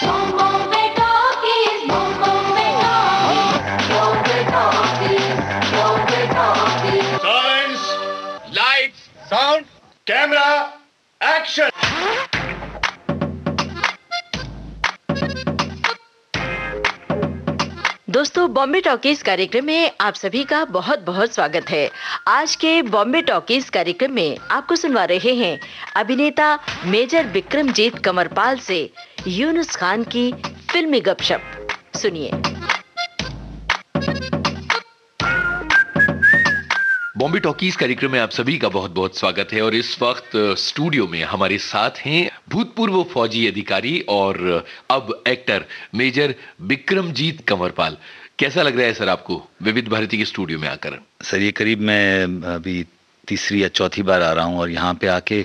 Bombay Talkies, Bombay Talkies, Bombay Talkies, Bombay Talkies. Silence, lights, sound, camera, action! दोस्तों, Bombay talkies कार्यक्रम में आप सभी का बहुत बहुत स्वागत है। आज के बॉम्बे टॉकीज कार्यक्रम में आपको सुनवा रहे हैं अभिनेता मेजर विक्रमजीत कंवरपाल से यूनुस खान की फिल्मी गपशप। सुनिए। बॉम्बे टॉकीज कार्यक्रम में आप सभी का बहुत बहुत स्वागत है और इस वक्त स्टूडियो में हमारे साथ हैं भूतपूर्व फौजी अधिकारी और अब एक्टर मेजर विक्रमजीत कंवरपाल। कैसा लग रहा है सर आपको विविध भारती के स्टूडियो में आकर? सर ये करीब मैं अभी तीसरी या चौथी बार आ रहा हूँ और यहाँ पे आके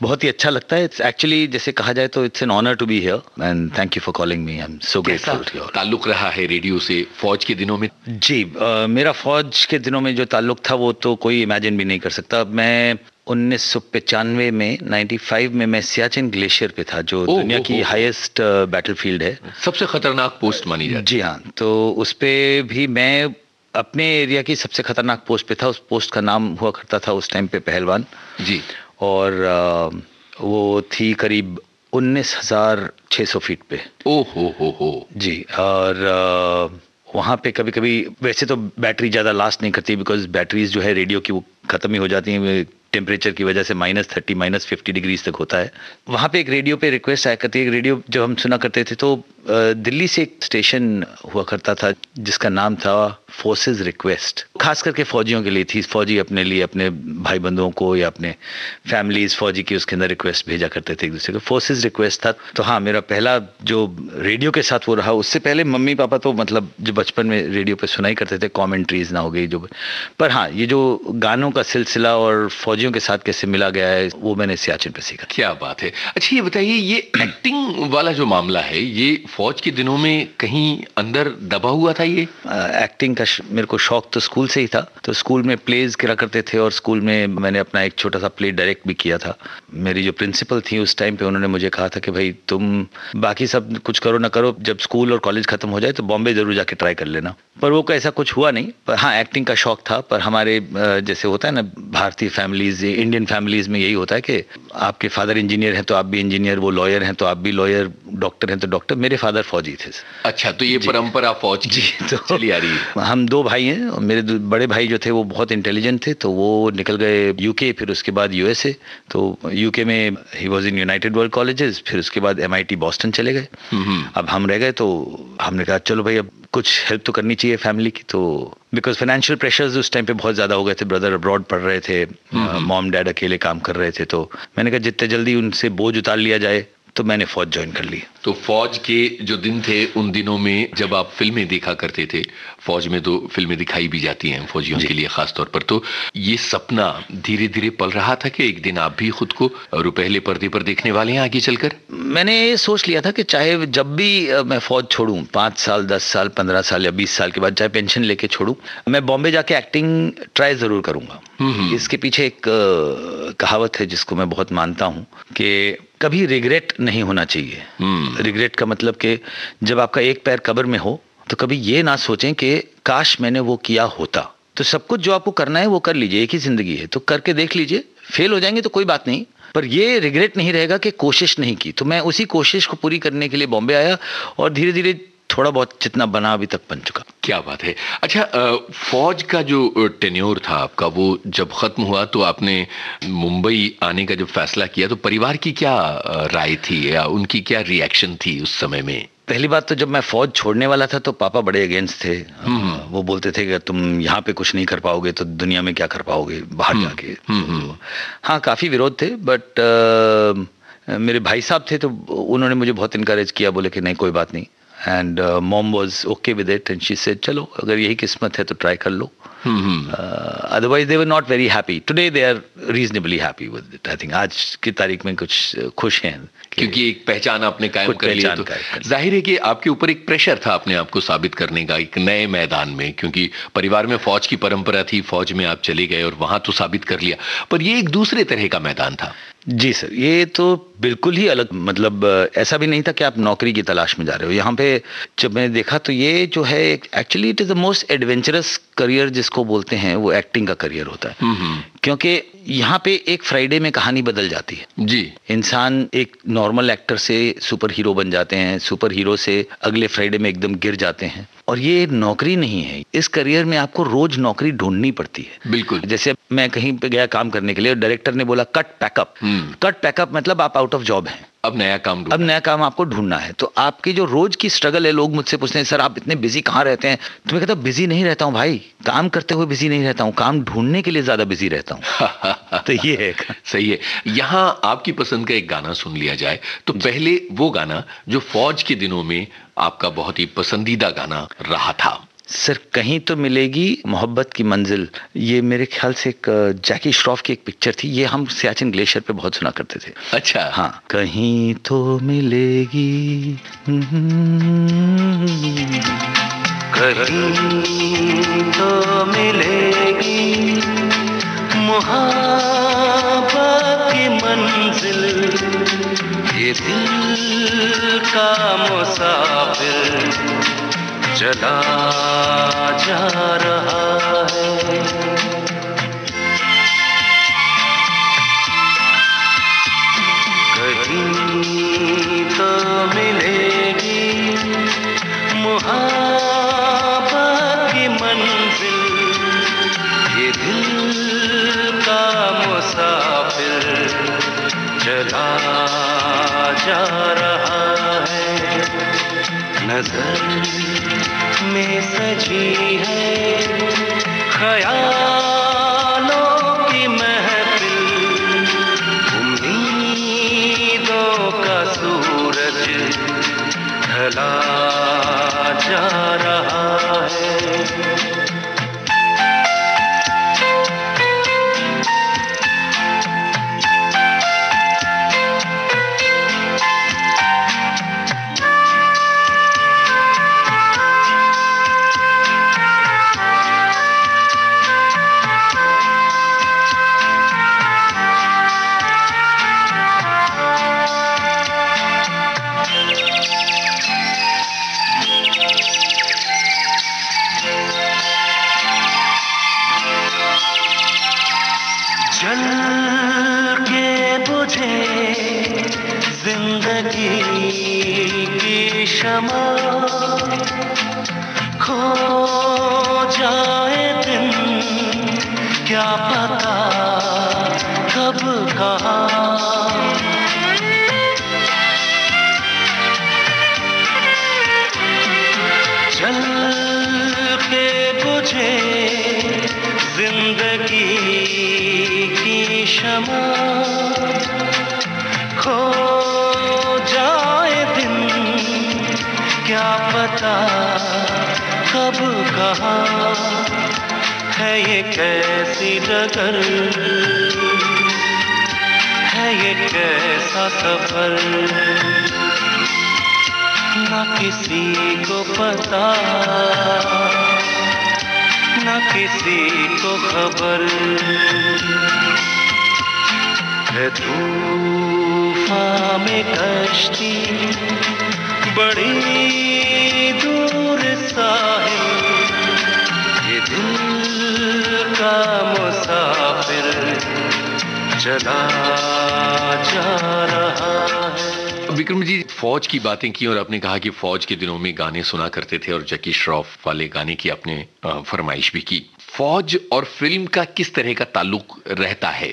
बहुत ही अच्छा लगता है। इट्स एक्चुअली जैसे कहा जाए तो it's an honour to be here and thank you for calling me. I am so grateful. ताल्लुक रहा है रेडियो से फौज के दिनों में? जी, मेरा फौज के दिनों में जो ताल्लुक था वो तो कोई इमेजिन भी नहीं कर सकता। मैं 1995 में 95 में मैं सियाचिन ग्लेशियर पे था, जो दुनिया की हाईएस्ट बैटलफील्ड है, सबसे खतरनाक पोस्ट मानी जाती है। जी हाँ, तो उस पे भी मैं अपने एरिया की सबसे खतरनाक पोस्ट पे था। उस पोस्ट का नाम हुआ करता था उस टाइम पे पहलवान जी। और वो थी करीब 19,600 फीट पे। ओ हो जी। और वहाँ पे कभी कभी वैसे तो बैटरी ज़्यादा लास्ट नहीं करती, बिकॉज बैटरीज जो है रेडियो की वो ख़त्म ही हो जाती हैं टेम्परेचर की वजह से। -30 -50 डिग्रीज तक होता है। वहाँ पे एक रेडियो पे रिक्वेस्ट आया करती है। रेडियो जब हम सुना करते थे तो दिल्ली से एक स्टेशन हुआ करता था जिसका नाम था फोर्सेस रिक्वेस्ट, खास करके फौजियों के लिए थी। फौजी अपने लिए, अपने भाई बंधुओं को या अपने फैमिलीज फौजी की, उसके अंदर रिक्वेस्ट भेजा करते थे एक दूसरे को। फोर्सेस रिक्वेस्ट था। तो हाँ, मेरा पहला जो रेडियो के साथ वो रहा। उससे पहले मम्मी पापा तो मतलब जो बचपन में रेडियो पे सुनाई करते थे, कॉमेंट्रीज ना हो गई जो, पर हाँ ये जो गानों का सिलसिला और फौजियों के साथ कैसे मिला गया है वो मैंने सियाचिन पे सीखा। क्या बात है। अच्छा ये बताइए, ये एक्टिंग वाला जो मामला है ये फौज के दिनों में कहीं अंदर दबा हुआ था? ये एक्टिंग का मेरे को शौक तो स्कूल से ही था। तो स्कूल में प्लेज करा करते थे और स्कूल में मैंने अपना एक छोटा सा प्ले डायरेक्ट भी किया था। मेरी जो प्रिंसिपल थी उस टाइम पे, उन्होंने मुझे कहा था कि भाई तुम बाकी सब कुछ करो ना करो, जब स्कूल और कॉलेज खत्म हो जाए तो बॉम्बे जरूर जाके ट्राई कर लेना। पर वो ऐसा कुछ हुआ नहीं। पर हाँ, एक्टिंग का शौक था। पर हमारे जैसे होता है ना भारतीय फैमिलीज, इंडियन फैमिलीज में यही होता है कि आपके फादर इंजीनियर हैं तो आप भी इंजीनियर, वो लॉयर हैं तो आप भी लॉयर, डॉक्टर हैं तो डॉक्टर। मेरे फादर फौजी थे। अच्छा, तो ये परंपरा फौज की तो चली आ रही है। हम दो भाई हैं और मेरे बड़े भाई जो थे वो बहुत इंटेलिजेंट थे, तो वो निकल गए यूके, फिर उसके बाद यूएसए। तो यूके में he was in United world colleges, फिर उसके बाद एमआईटी बॉस्टन चले गए। अब हम रह गए तो हमने कहा चलो भाई अब कुछ हेल्प तो करनी चाहिए फैमिली की। तो बिकॉज फाइनेंशियल प्रेशर्स उस टाइम पे बहुत ज़्यादा हो गए थे। ब्रदर अब्रॉड पढ़ रहे थे, मॉम डैड अकेले काम कर रहे थे। तो मैंने कहा जितने जल्दी उनसे बोझ उतार लिया जाए, तो मैंने फौज ज्वाइन कर ली। तो फौज के जो दिन थे उन दिनों में जब आप फिल्में देखा करते थे, फौज में तो फिल्में दिखाई भी जाती हैं फौजियों के लिए खास तौर पर, तो ये सपना धीरे धीरे पल रहा था कि एक दिन आप भी खुद को रुपहले पर्दे पर देखने वाले हैं आगे चलकर? मैंने ये सोच लिया था कि चाहे जब भी मैं फौज छोड़ूं, 5 साल 10 साल 15 साल या 20 साल के बाद, चाहे पेंशन लेके छोड़ूं, मैं बॉम्बे जाके एक्टिंग ट्राई जरूर करूंगा। इसके पीछे एक कहावत है जिसको मैं बहुत मानता हूँ कि कभी रिग्रेट नहीं होना चाहिए। रिग्रेट का मतलब कि जब आपका एक पैर कब्र में हो तो कभी ये ना सोचें कि काश मैंने वो किया होता। तो सब कुछ जो आपको करना है वो कर लीजिए, एक ही जिंदगी है तो करके देख लीजिए। फेल हो जाएंगे तो कोई बात नहीं, पर ये रिग्रेट नहीं रहेगा कि कोशिश नहीं की। तो मैं उसी कोशिश को पूरी करने के लिए बॉम्बे आया और धीरे धीरे थोड़ा बहुत जितना बना अभी तक बन चुका। क्या बात है। अच्छा, फौज का जो टेन्योर था आपका वो जब खत्म हुआ तो आपने मुंबई आने का जब फैसला किया तो परिवार की क्या राय थी या उनकी क्या रिएक्शन थी उस समय में? पहली बात तो जब मैं फौज छोड़ने वाला था तो पापा बड़े अगेंस्ट थे। वो बोलते थे कि तुम यहाँ पे कुछ नहीं कर पाओगे तो दुनिया में क्या कर पाओगे बाहर जाके। हाँ, काफी विरोध थे, बट मेरे भाई साहब थे तो उन्होंने मुझे बहुत इनकरेज किया, बोले कि नहीं कोई बात नहीं। And mom was okay with it and she said चलो अगर यही किस्मत है तो ट्राई कर लो। Otherwise they were not very happy. Today they are reasonably happy with it. I think आज की तारीख में कुछ खुश हैं क्योंकि एक पहचान आपने कायम कर ली. तो जाहिर है कि आपके ऊपर एक प्रेशर था अपने आप को साबित करने का एक नए मैदान में, क्योंकि परिवार में फौज की परंपरा थी, फौज में आप चले गए और वहां तो साबित कर लिया, पर ये एक दूसरे तरह का मैदान था. जी सर, ये तो बिल्कुल ही अलग, मतलब ऐसा भी नहीं था कि आप नौकरी की तलाश में जा रहे हो. यहाँ पे जब मैंने देखा तो ये जो है actually it is the most adventurous career जिसको बोलते हैं, वो एक्टिंग का करियर होता है. क्योंकि यहाँ पे एक फ्राइडे में कहानी बदल जाती है जी. इंसान एक नॉर्मल एक्टर से सुपर हीरो बन जाते हैं, सुपर हीरो से अगले फ्राइडे में एकदम गिर जाते हैं. और ये नौकरी नहीं है, इस करियर में आपको रोज नौकरी ढूंढनी पड़ती है. बिल्कुल. जैसे मैं कहीं पे गया काम करने के लिए, डायरेक्टर ने बोला कट पैकअप. कट पैकअप मतलब आप आउट ऑफ जॉब हैं, अब नया काम आपको ढूंढना है. तो आपकी जो रोज की स्ट्रगल है, लोग मुझसे पूछते हैं सर आप इतने बिजी कहाँ रहते हैं, तो मैं कहता हूँ बिजी नहीं रहता हूँ भाई, काम करते हुए बिजी नहीं रहता हूँ, काम ढूंढने के लिए ज्यादा बिजी रहता हूँ. तो ये है. सही है. यहाँ आपकी पसंद का एक गाना सुन लिया जाए. तो पहले वो गाना जो फौज के दिनों में आपका बहुत ही पसंदीदा गाना रहा था. सर कहीं तो मिलेगी मोहब्बत की मंजिल, ये मेरे ख्याल से एक जैकी श्रॉफ की एक पिक्चर थी, ये हम सियाचिन ग्लेशियर पे बहुत सुना करते थे. अच्छा. हाँ. कहीं तो मिलेगी, कहीं तो मिलेगी मोहब्बत की मंजिल, ये दिल का मुसाफिर चला जा रहा है. कहीं तो मिलेगी मोहब्बत की मंजिल, ये दिल का मुसाफिर चला जा रहा है. नजर में सजी है ख्यालों की महफिल, उम्मीदों का सूरज ढला जा रहा है. जल के बुझे जिंदगी की शमा, खो जाए दिन क्या पता कब कहाँ. जल के बुझे जिंदगी की शमा, खो जाए दिन क्या पता कब कहाँ. है ये कैसी डगर, है ये कैसा सफर, ना किसी को पता ना किसी को खबर. है तूफान में कश्ती बड़ी दूर साहिल, ये दिल का मुसाफिर चला जा रहा है. विक्रम जी, फौज की बातें की और आपने कहा कि फौज के दिनों में गाने सुना करते थे और जैकी श्रॉफ वाले गाने की आपने फरमाइश भी की. फौज और फिल्म का किस तरह का ताल्लुक रहता है?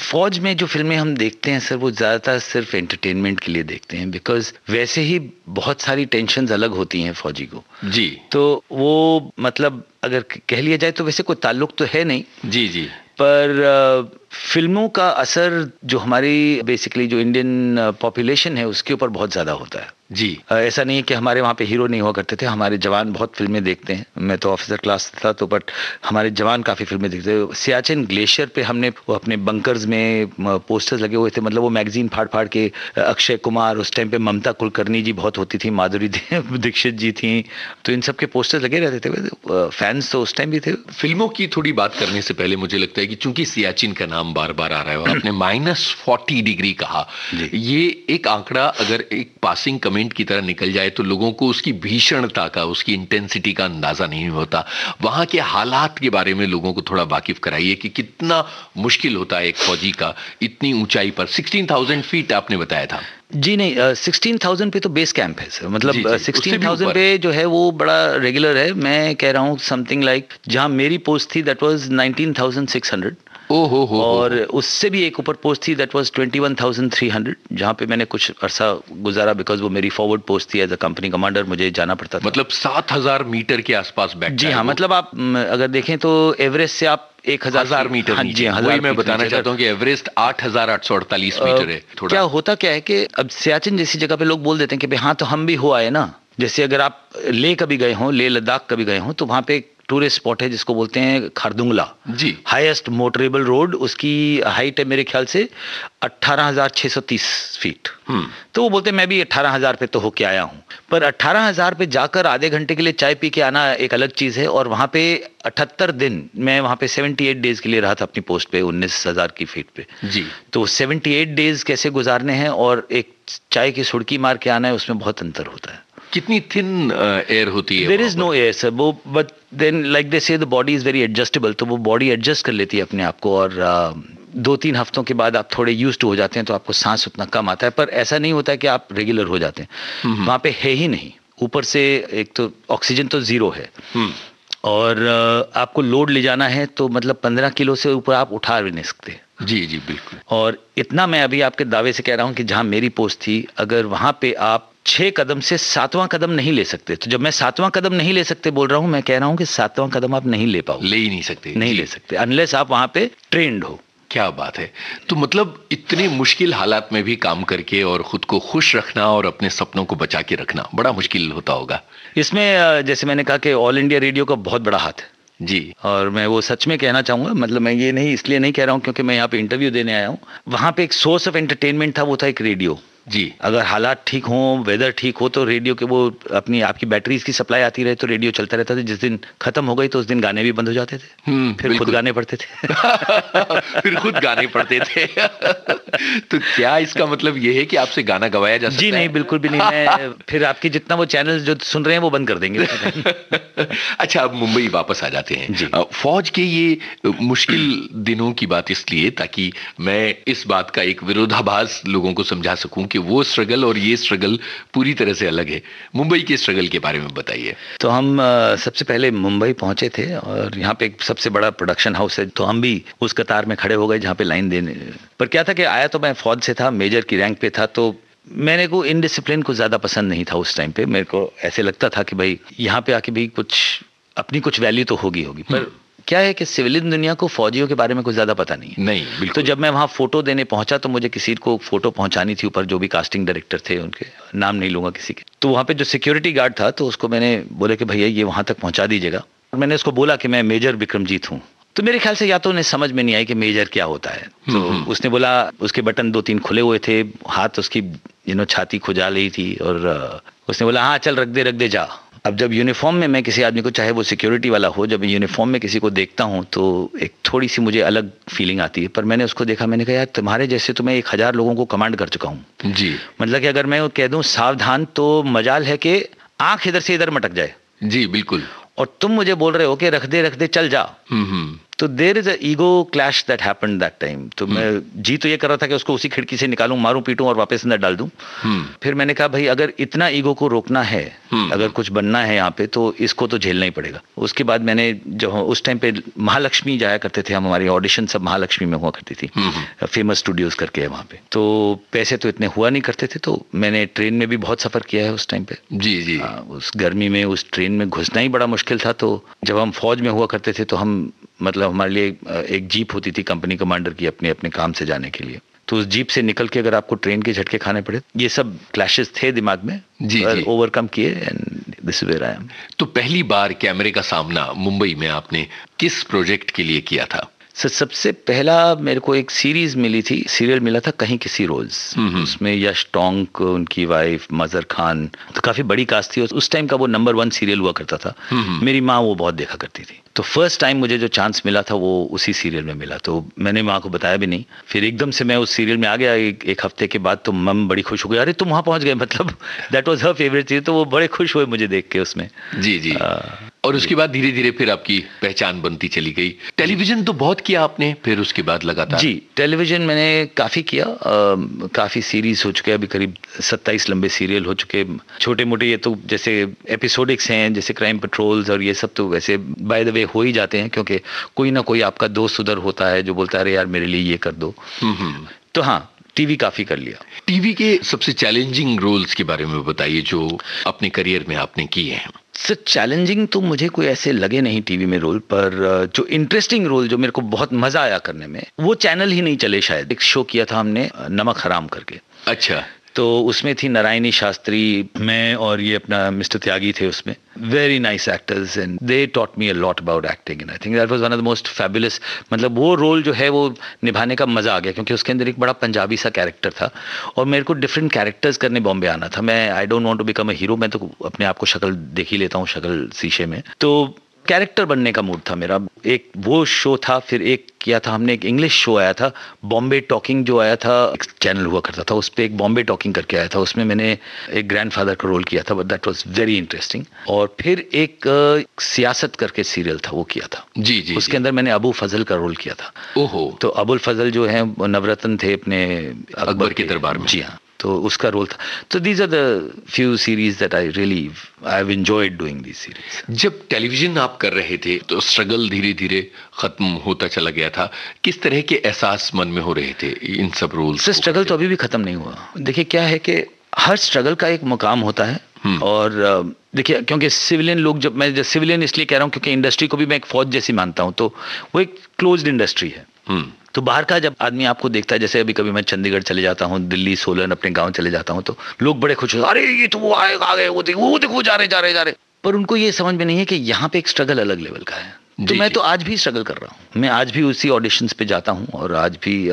फौज में जो फिल्में हम देखते हैं सर, वो ज्यादातर सिर्फ एंटरटेनमेंट के लिए देखते हैं, बिकॉज वैसे ही बहुत सारी टेंशन्स अलग होती हैं फौजी को. जी. तो वो मतलब अगर कह लिया जाए तो वैसे कोई ताल्लुक तो है नहीं. जी जी. पर फिल्मों का असर जो हमारी बेसिकली जो इंडियन पॉपुलेशन है उसके ऊपर बहुत ज़्यादा होता है जी। ऐसा नहीं है कि हमारे वहाँ पे हीरो नहीं हुआ करते थे, हमारे जवान बहुत फिल्में देखते हैं। मैं तो ऑफिसर क्लास था तो बट हमारे जवान काफ़ी फिल्में देखते थे। सियाचिन ग्लेशियर पे हमने वो अपने बंकर्स में पोस्टर्स लगे हुए थे, मतलब वो मैगजीन फाड़ फाड़ के अक्षय कुमार, उस टाइम पे ममता कुलकर्णी जी बहुत होती थी, माधुरी दीक्षित जी थी, तो इन सब के पोस्टर्स लगे रहते थे। फैंस तो उस टाइम भी थे। फिल्मों की थोड़ी बात करने से पहले मुझे लगता है कि चूंकि सियाचिन का नाम बार बार आ रहा है और आपने -40 डिग्री कहा, ये एक आंकड़ा अगर एक पासिंग कमेंट की तरह निकल जाए तो लोगों को उसकी भीषणता का, उसकी इंटेंसिटी का अंदाजा नहीं होता। वहां के हालात के बारे में लोगों को थोड़ा वाकिफ कराइए कि कितना मुश्किल होता है एक फौजी का इतनी ऊंचाई पर। 16,000 फीट आपने बताया था। जी नहीं, 16,000 पे तो बेस कैंप है सर, मतलब जी, जी, 16,000 पे जो है वो बड़ा रेगुलर है। मैं कह रहा हूँ समथिंग लाइक जहाँ मेरी पोस्ट थी दैट वाज 19,600। हो और उससे भी एक ऊपर पोस्ट थी दैट वाज 21,300, जहाँ पे मैंने कुछ अरसा गुजारा बिकॉज वो मेरी फॉरवर्ड पोस्ट थी। एज अ कंपनी कमांडर मुझे जाना पड़ता था। मतलब 7,000 मीटर के आसपास बैठता जी है हाँ, वो। मतलब आप अगर देखें तो एवरेस्ट से आप 1,000 मीटर हाँ नीचे। जी, वही 1,000 मैं फीट बताना नीचे। चाहता हूँ कि एवरेस्ट 8,848 मीटर है। थोड़ा क्या होता क्या है कि अब सियाचिन जैसी जगह पे लोग बोल देते हैं कि भाई हाँ तो हम भी हो आए ना। जैसे अगर आप लेह कभी गए हों, लेह लद्दाख कभी गए हों, तो वहाँ पे एक टूरिस्ट स्पॉट है जिसको बोलते हैं Khardung La ji. Highest motorable road. उसकी हाइट है मेरे ख्याल से 18,630 फीट। तो वो बोलते हैं मैं भी 18,000 पे तो होके आया हूँ, पर 18,000 पे जाकर आधे घंटे के लिए चाय पी के आना एक अलग चीज़ है। और वहाँ पे 78 दिन मैं वहाँ पे 78 डेज के लिए रहा था अपनी पोस्ट पे 19,000 की फीट पे। जी। तो 78 डेज कैसे गुजारने हैं और एक चाय की सुड़की मार के आना है, उसमें बहुत अंतर होता है। कितनी थिन एयर होती है? There is no air sir, वो but then like they say the body is very adjustable, तो वो बॉडी एडजस्ट कर लेती है अपने आप को। और 2-3 हफ्तों के बाद आप थोड़े यूज्ड टू हो जाते हैं तो आपको सांस उतना कम आता है, पर ऐसा नहीं होता है कि आप रेगुलर हो जाते हैं। वहाँ पे है ही नहीं, ऊपर से एक तो ऑक्सीजन तो जीरो है और आपको लोड ले जाना है तो मतलब 15 किलो से ऊपर आप उठा भी नहीं सकते। जी जी बिल्कुल। और इतना मैं अभी आपके दावे से कह रहा हूँ कि जहाँ मेरी पोस्ट थी, अगर वहाँ पे आप 6 कदम से 7वां कदम नहीं ले सकते, तो जब मैं 7वां कदम नहीं ले सकते बोल रहा हूँ, मैं कह रहा हूँ कि 7वां कदम आप नहीं ले पाओगे, ले ही नहीं सकते। नहीं जी। ले सकते अनलेस आप वहाँ पे ट्रेंड हो। क्या बात है। तो मतलब इतने मुश्किल हालात में भी काम करके और खुद को खुश रखना और अपने सपनों को बचा के रखना बड़ा मुश्किल होता होगा। इसमें जैसे मैंने कहा कि ऑल इंडिया रेडियो का बहुत बड़ा हाथ है जी। और मैं वो सच में कहना चाहूँगा, मतलब मैं ये नहीं इसलिए नहीं कह रहा हूँ क्योंकि मैं यहाँ पे इंटरव्यू देने आया हूँ। वहाँ पे एक सोर्स ऑफ एंटरटेनमेंट था, वो था एक रेडियो। जी। अगर हालात ठीक हों, वेदर ठीक हो, तो रेडियो के वो अपनी आपकी बैटरीज की सप्लाई आती रहे तो रेडियो चलता रहता था। जिस दिन खत्म हो गई तो उस दिन गाने भी बंद हो जाते थे, फिर खुद बिल्कुल। गाने पड़ते थे। फिर खुद गाने पड़ते थे। तो क्या इसका मतलब ये है कि आपसे गाना गवाया जा सकता जी है? नहीं, बिल्कुल भी नहीं। मैं फिर आपकी जितना वो चैनल जो सुन रहे हैं वो बंद कर देंगे। अच्छा, अब मुंबई वापस आ जाते हैं। जी। फौज के ये मुश्किल दिनों की बात इसलिए ताकि मैं इस बात का एक विरोधाभास लोगों को समझा सकूं कि वो स्ट्रगल और ये स्ट्रगल पूरी तरह से अलग है। मुंबई के स्ट्रगल के बारे में बताइए। तो हम सबसे पहले मुंबई पहुंचे थे और यहाँ पे एक सबसे बड़ा प्रोडक्शन हाउस है, तो हम भी उस कतार में खड़े हो गए जहाँ पे लाइन देने। पर क्या था कि आया तो मैं फौज से था, मेजर की रैंक पे था, तो मैंने को इनडिसिप्लिन को ज़्यादा पसंद नहीं था उस टाइम पे। मेरे को ऐसे लगता था कि भाई यहाँ पे आके भी कुछ अपनी कुछ वैल्यू तो होगी। पर क्या है कि सिविलियन दुनिया को फौजियों के बारे में कुछ ज़्यादा पता नहीं है। नहीं, बिल्कुल। तो जब मैं वहाँ फोटो देने पहुंचा तो मुझे किसी को फोटो पहुंचानी थी, ऊपर जो भी कास्टिंग डायरेक्टर थे, उनके नाम नहीं लूंगा किसी के। तो वहाँ पे जो सिक्योरिटी गार्ड था तो उसको मैंने बोला कि भैया ये वहाँ तक पहुँचा दीजिएगा। और मैंने उसको बोला कि मैं मेजर बिक्रमजीत हूँ। तो मेरे ख्याल से या तो उन्हें समझ में नहीं आई कि मेजर क्या होता है। तो उसने बोला, उसके बटन 2-3 खुले हुए थे, हाथ उसकी छाती खुजा रही थी और उसने बोला हाँ चल रख दे जा। अब जब यूनिफॉर्म में मैं किसी आदमी को, चाहे वो सिक्योरिटी वाला हो, जब यूनिफॉर्म में किसी को देखता हूँ तो एक थोड़ी सी मुझे अलग फीलिंग आती है। पर मैंने उसको देखा, मैंने कहा यार तुम्हारे जैसे तो मैं 1000 लोगों को कमांड कर चुका हूँ। जी। मतलब कि अगर मैं कह दूँ सावधान, तो मजाल है कि आंख इधर से इधर मटक जाए। जी बिल्कुल। और तुम मुझे बोल रहे हो कि रख दे चल जा। तो there is a ego clash that happened that time. तो मैं जी तो ये कर रहा था कि उसको उसी खिड़की से निकालूं, मारूं, पीटूं और वापस अंदर डाल दूं। फिर मैंने कहा भाई अगर इतना ईगो को रोकना है, अगर कुछ बनना है यहाँ पे, तो इसको तो झेलना ही पड़ेगा। उसके बाद मैंने जो उस टाइम पे महालक्ष्मी जाया करते थे हम, हमारी ऑडिशन सब महालक्ष्मी में हुआ करती थी, फेमस स्टूडियोज करके है वहाँ पे। तो पैसे तो इतने हुआ नहीं करते थे, तो मैंने ट्रेन में भी बहुत सफर किया है उस टाइम पे। जी जी। उस गर्मी में उस ट्रेन में घुसना ही बड़ा मुश्किल था। तो जब हम फौज में हुआ करते थे तो हम मतलब हमारे लिए एक जीप होती थी कंपनी कमांडर की अपने अपने काम से जाने के लिए, तो उस जीप से निकल के अगर आपको ट्रेन के झटके खाने पड़े, ये सब क्लैशेस थे दिमाग में, जी। ओवरकम किए and this is where I am. तो पहली बार कैमरे का सामना मुंबई में आपने किस प्रोजेक्ट के लिए किया था? सर सबसे पहला मेरे को एक सीरीज मिली थी, सीरियल मिला था कहीं किसी रोज, उसमें यश टोंक, उनकी वाइफ मजर खान, तो काफी बड़ी कास्ट थी। उस टाइम का वो नंबर 1 सीरियल हुआ करता था। मेरी माँ वो बहुत देखा करती थी, तो फर्स्ट टाइम मुझे जो चांस मिला था वो उसी सीरियल में मिला, तो मैंने माँ को बताया भी नहीं। फिर एकदम से मैं उस सीरियल में आ गया एक हफ्ते के बाद, तो मम बड़ी खुश हो गई, अरे तुम वहां पहुंच गए, मतलब that was her favourite serial, तो वो बड़े खुश हुए मुझे देख के उसमें। जी। और उसके बाद धीरे धीरे फिर आपकी पहचान बनती चली गई। टेलीविजन तो बहुत किया आपने, फिर उसके बाद लगातार? जी, टेलीविजन मैंने काफ़ी किया, काफ़ी सीरीज हो चुके, अभी करीब 27 लंबे सीरियल हो चुके। छोटे मोटे ये तो जैसे एपिसोडिक्स हैं, जैसे क्राइम पेट्रोल्स और ये सब तो वैसे बाय द वे हो ही जाते हैं, क्योंकि कोई ना कोई आपका दोस्त उधर होता है जो बोलता है अरे यार मेरे लिए ये कर दो। तो हाँ, टीवी काफ़ी कर लिया। टीवी के सबसे चैलेंजिंग रोल्स के बारे में बताइए जो अपने करियर में आपने किए हैं। सर चैलेंजिंग तो मुझे कोई ऐसे लगे नहीं टीवी में रोल, पर जो इंटरेस्टिंग रोल जो मेरे को बहुत मजा आया करने में, वो चैनल ही नहीं चले शायद। एक शो किया था हमने नमक हराम करके। अच्छा। तो उसमें थी नारायणी शास्त्री, मैं और ये अपना मिस्टर त्यागी थे उसमें। Very nice actors and they taught me a lot about acting and I think that was one of the most fabulous. मतलब वो रोल जो है वो निभाने का मजा आ गया, क्योंकि उसके अंदर एक बड़ा पंजाबी सा कैरेक्टर था और मेरे को डिफरेंट कैरेक्टर्स करने बॉम्बे आना था। मैं I don't want to become a hero, मैं तो अपने आप को शक्ल देख ही लेता हूँ, शक्ल शीशे में, तो कैरेक्टर बनने का मूड था मेरा। एक वो शो था, फिर एक किया था हमने, एक इंग्लिश शो आया था बॉम्बे टॉकिंग जो आया था, एक चैनल हुआ करता था, उस पर एक बॉम्बे टॉकिंग करके आया था, उसमें मैंने एक ग्रैंडफादर का रोल किया था, but that was very interesting. और फिर एक सियासत करके सीरियल था, वो किया था। जी। उसके अंदर मैंने अबू फजल का रोल किया था। ओहो। तो अबुल फजल जो है नवरत्न थे अपने अकबर के दरबार में। जी हाँ, तो उसका रोल था। तो these are the few series that I have enjoyed doing this series. जब टेलीविजन आप कर रहे थे तो स्ट्रगल धीरे धीरे खत्म होता चला गया था, किस तरह के एहसास मन में हो रहे थे इन सब रोल्स? स्ट्रगल तो अभी भी खत्म नहीं हुआ। देखिए क्या है कि हर स्ट्रगल का एक मुकाम होता है, और देखिए क्योंकि सिविलियन लोग, जब मैं सिविलियन इसलिए कह रहा हूँ क्योंकि इंडस्ट्री को भी मैं एक फौज जैसी मानता हूँ, तो वो एक क्लोज्ड इंडस्ट्री है। तो बाहर का जब आदमी आपको देखता है, जैसे अभी कभी मैं चंडीगढ़ चले जाता हूँ, दिल्ली सोलन अपने गांव चले जाता हूँ, तो लोग बड़े खुश होते हैं, अरे ये तो वो आ गए, वो देखो जा रहे। पर उनको ये समझ में नहीं है कि यहाँ पे एक स्ट्रगल अलग लेवल का है। तो मैं तो आज भी स्ट्रगल कर रहा हूँ, मैं आज भी उसी ऑडिशंस पे जाता हूँ और आज भी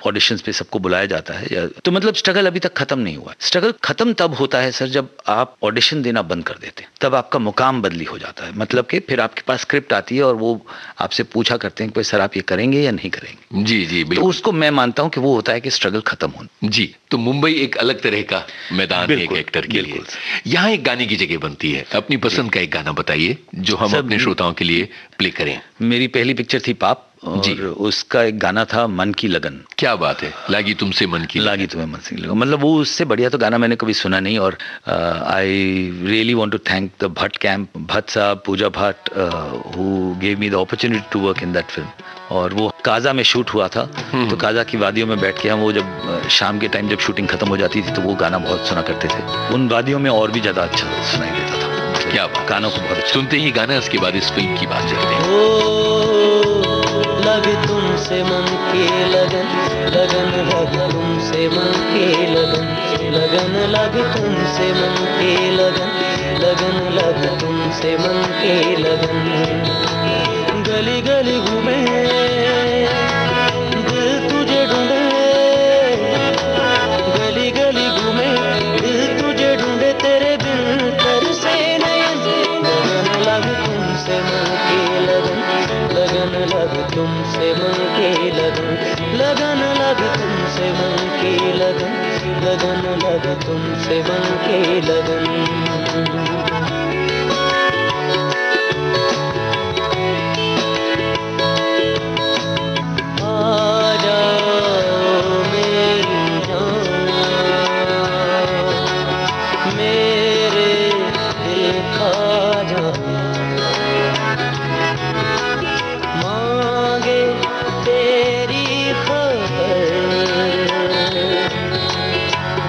ऑडिशंस पे सबको बुलाया जाता है। तो मतलब स्ट्रगल अभी तक खत्म नहीं हुआ। स्ट्रगल खत्म तब होता है सर जब आप ऑडिशन देना बंद कर देते हैं, तब आपका मुकाम बदली हो जाता है। मतलब कि फिर आपके पास स्क्रिप्ट आती है और वो आपसे पूछा करते हैं कि सर आप ये करेंगे या नहीं करेंगे। जी बिल्कुल। तो उसको मैं मानता हूँ कि वो होता है कि स्ट्रगल खत्म होना। जी, तो मुंबई एक अलग तरह का मैदान है एक एक्टर के लिए। यहाँ एक गाने की जगह बनती है, अपनी पसंद का एक गाना बताइए जो हम अपने श्रोताओं के लिए प्ले करें। मेरी पहली पिक्चर थी पाप, और उसका एक गाना था मन की लगन। क्या बात है, लागी तुमसे मन की लागी तुम्हें मन की लगन। मतलब वो उससे बढ़िया तो गाना मैंने कभी सुना नहीं। और I really want to thank the Bhatt camp, Bhatt sahab, Pooja Bhatt, who gave me the opportunity to work in that film. और वो काजा में शूट हुआ था, तो काजा की वादियों में बैठ के हम वो जब शाम के टाइम जब शूटिंग खत्म हो जाती थी तो वो गाना बहुत सुना करते थे। उन वादियों में और भी ज्यादा अच्छा सुनाई देता था। क्या गानों को बहुत अच्छा सुनते ही गाना, इसके बाद इस फिल्म की बात करते हैं। लगे तुमसे मन की लगन, लगन लगे तुमसे मन की लगन, लगन लगे तुमसे मन की लगन, लगन लगे तुमसे मन की लगन। गली गली घूमे दिल तुझे ढूंढे, गली गली घूमे दिल तुझे ढूंढे, तेरे बिन तरसे नयन। लगन लगे तुमसे मन की लगन, लगन लगे तुमसे मन की लगन, लगन लगे तुमसे मन की लगन, लगन लगे तुमसे मन की लगन।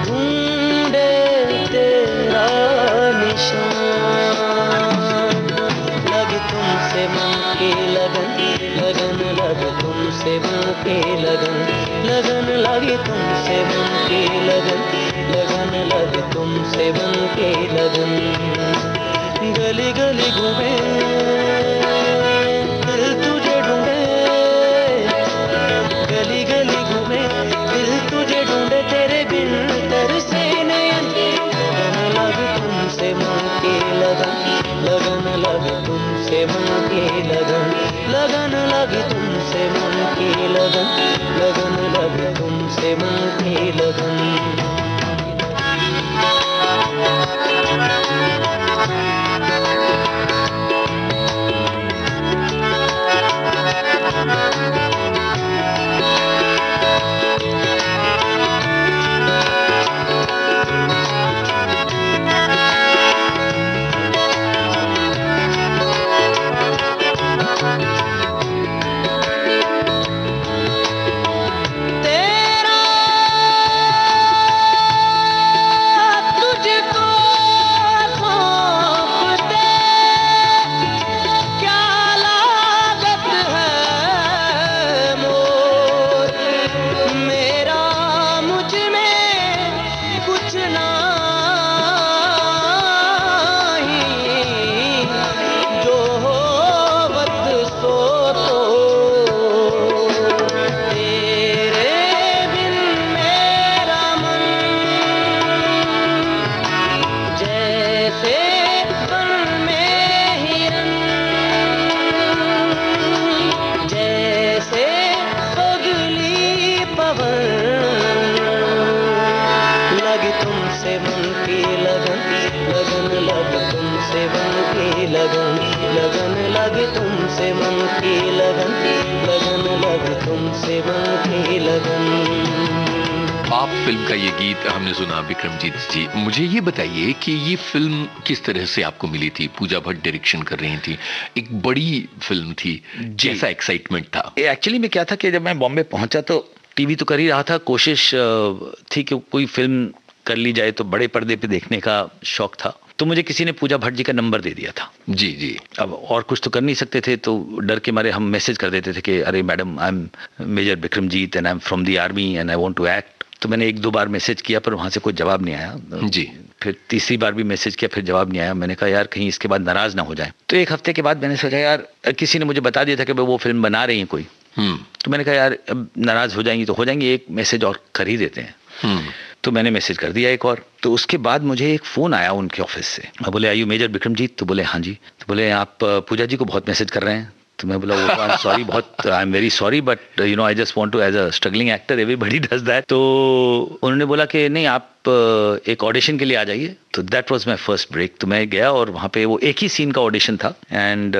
ढूंढे तेरा तुमसे मन की लगन, लगन लगे तुमसे मन की लगन। गली गली घूमे दिल तुझे ढूंढे, गली गली घूमे दिल तुझे ढूंढे, तेरे बिन तरसे नयन। लगन लगे तुमसे मन की लगन, लगन लगे तुमसे मन की लगन, लगन लगे तुमसे मन की लगन, लगन लगे तुमसे मन की लगन। आप फिल्म का ये गीत हमने सुना विक्रमजीत जी, मुझे ये बताइए कि ये फिल्म किस तरह से आपको मिली थी? पूजा भट्ट डायरेक्शन कर रही थी, एक बड़ी फिल्म थी, जैसा एक्साइटमेंट था? एक्चुअली में क्या था कि जब मैं बॉम्बे पहुंचा तो टीवी तो कर ही रहा था, कोशिश थी कि कोई फिल्म कर ली जाए, तो बड़े पर्दे पे देखने का शौक था। तो मुझे किसी ने पूजा भट्ट जी का नंबर दे दिया था। जी जी। अब और कुछ तो कर नहीं सकते थे, तो डर के मारे हम मैसेज कर देते थे कि अरे madam, I am major Bikramjit and I am from the army and I want to act. तो मैंने 1-2 बार मैसेज किया, पर वहाँ से कोई जवाब नहीं आया। जी। फिर तीसरी बार भी मैसेज किया, फिर जवाब नहीं आया। मैंने कहा यार कहीं इसके बाद नाराज ना हो जाए। तो 1 हफ्ते के बाद मैंने सोचा यार, किसी ने मुझे बता दिया था कि वो फिल्म बना रही है कोई। तो मैंने कहा यार अब नाराज हो जाएंगी तो हो जाएंगी, एक मैसेज और कर ही देते हैं। तो मैंने मैसेज कर दिया एक और। तो उसके बाद मुझे एक फ़ोन आया उनके ऑफिस से। मैं बोले आर यू मेजर बिक्रमजीत? तो बोले हाँ जी। तो बोले आप पूजा जी को बहुत मैसेज कर रहे हैं। तो मैं बोला आई एम सॉरी, बहुत I am very sorry, but you know I just want to, as a struggling actor everybody does that. तो उन्होंने बोला कि नहीं, आप एक ऑडिशन के लिए आ जाइए। तो that was my first break. तो मैं गया और वहाँ पे वो एक ही सीन का ऑडिशन था। एंड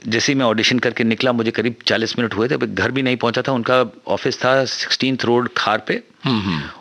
जैसे ही मैं ऑडिशन करके निकला, मुझे करीब 40 मिनट हुए थे, घर भी नहीं पहुंचा था। उनका ऑफिस था 16th रोड खार पे,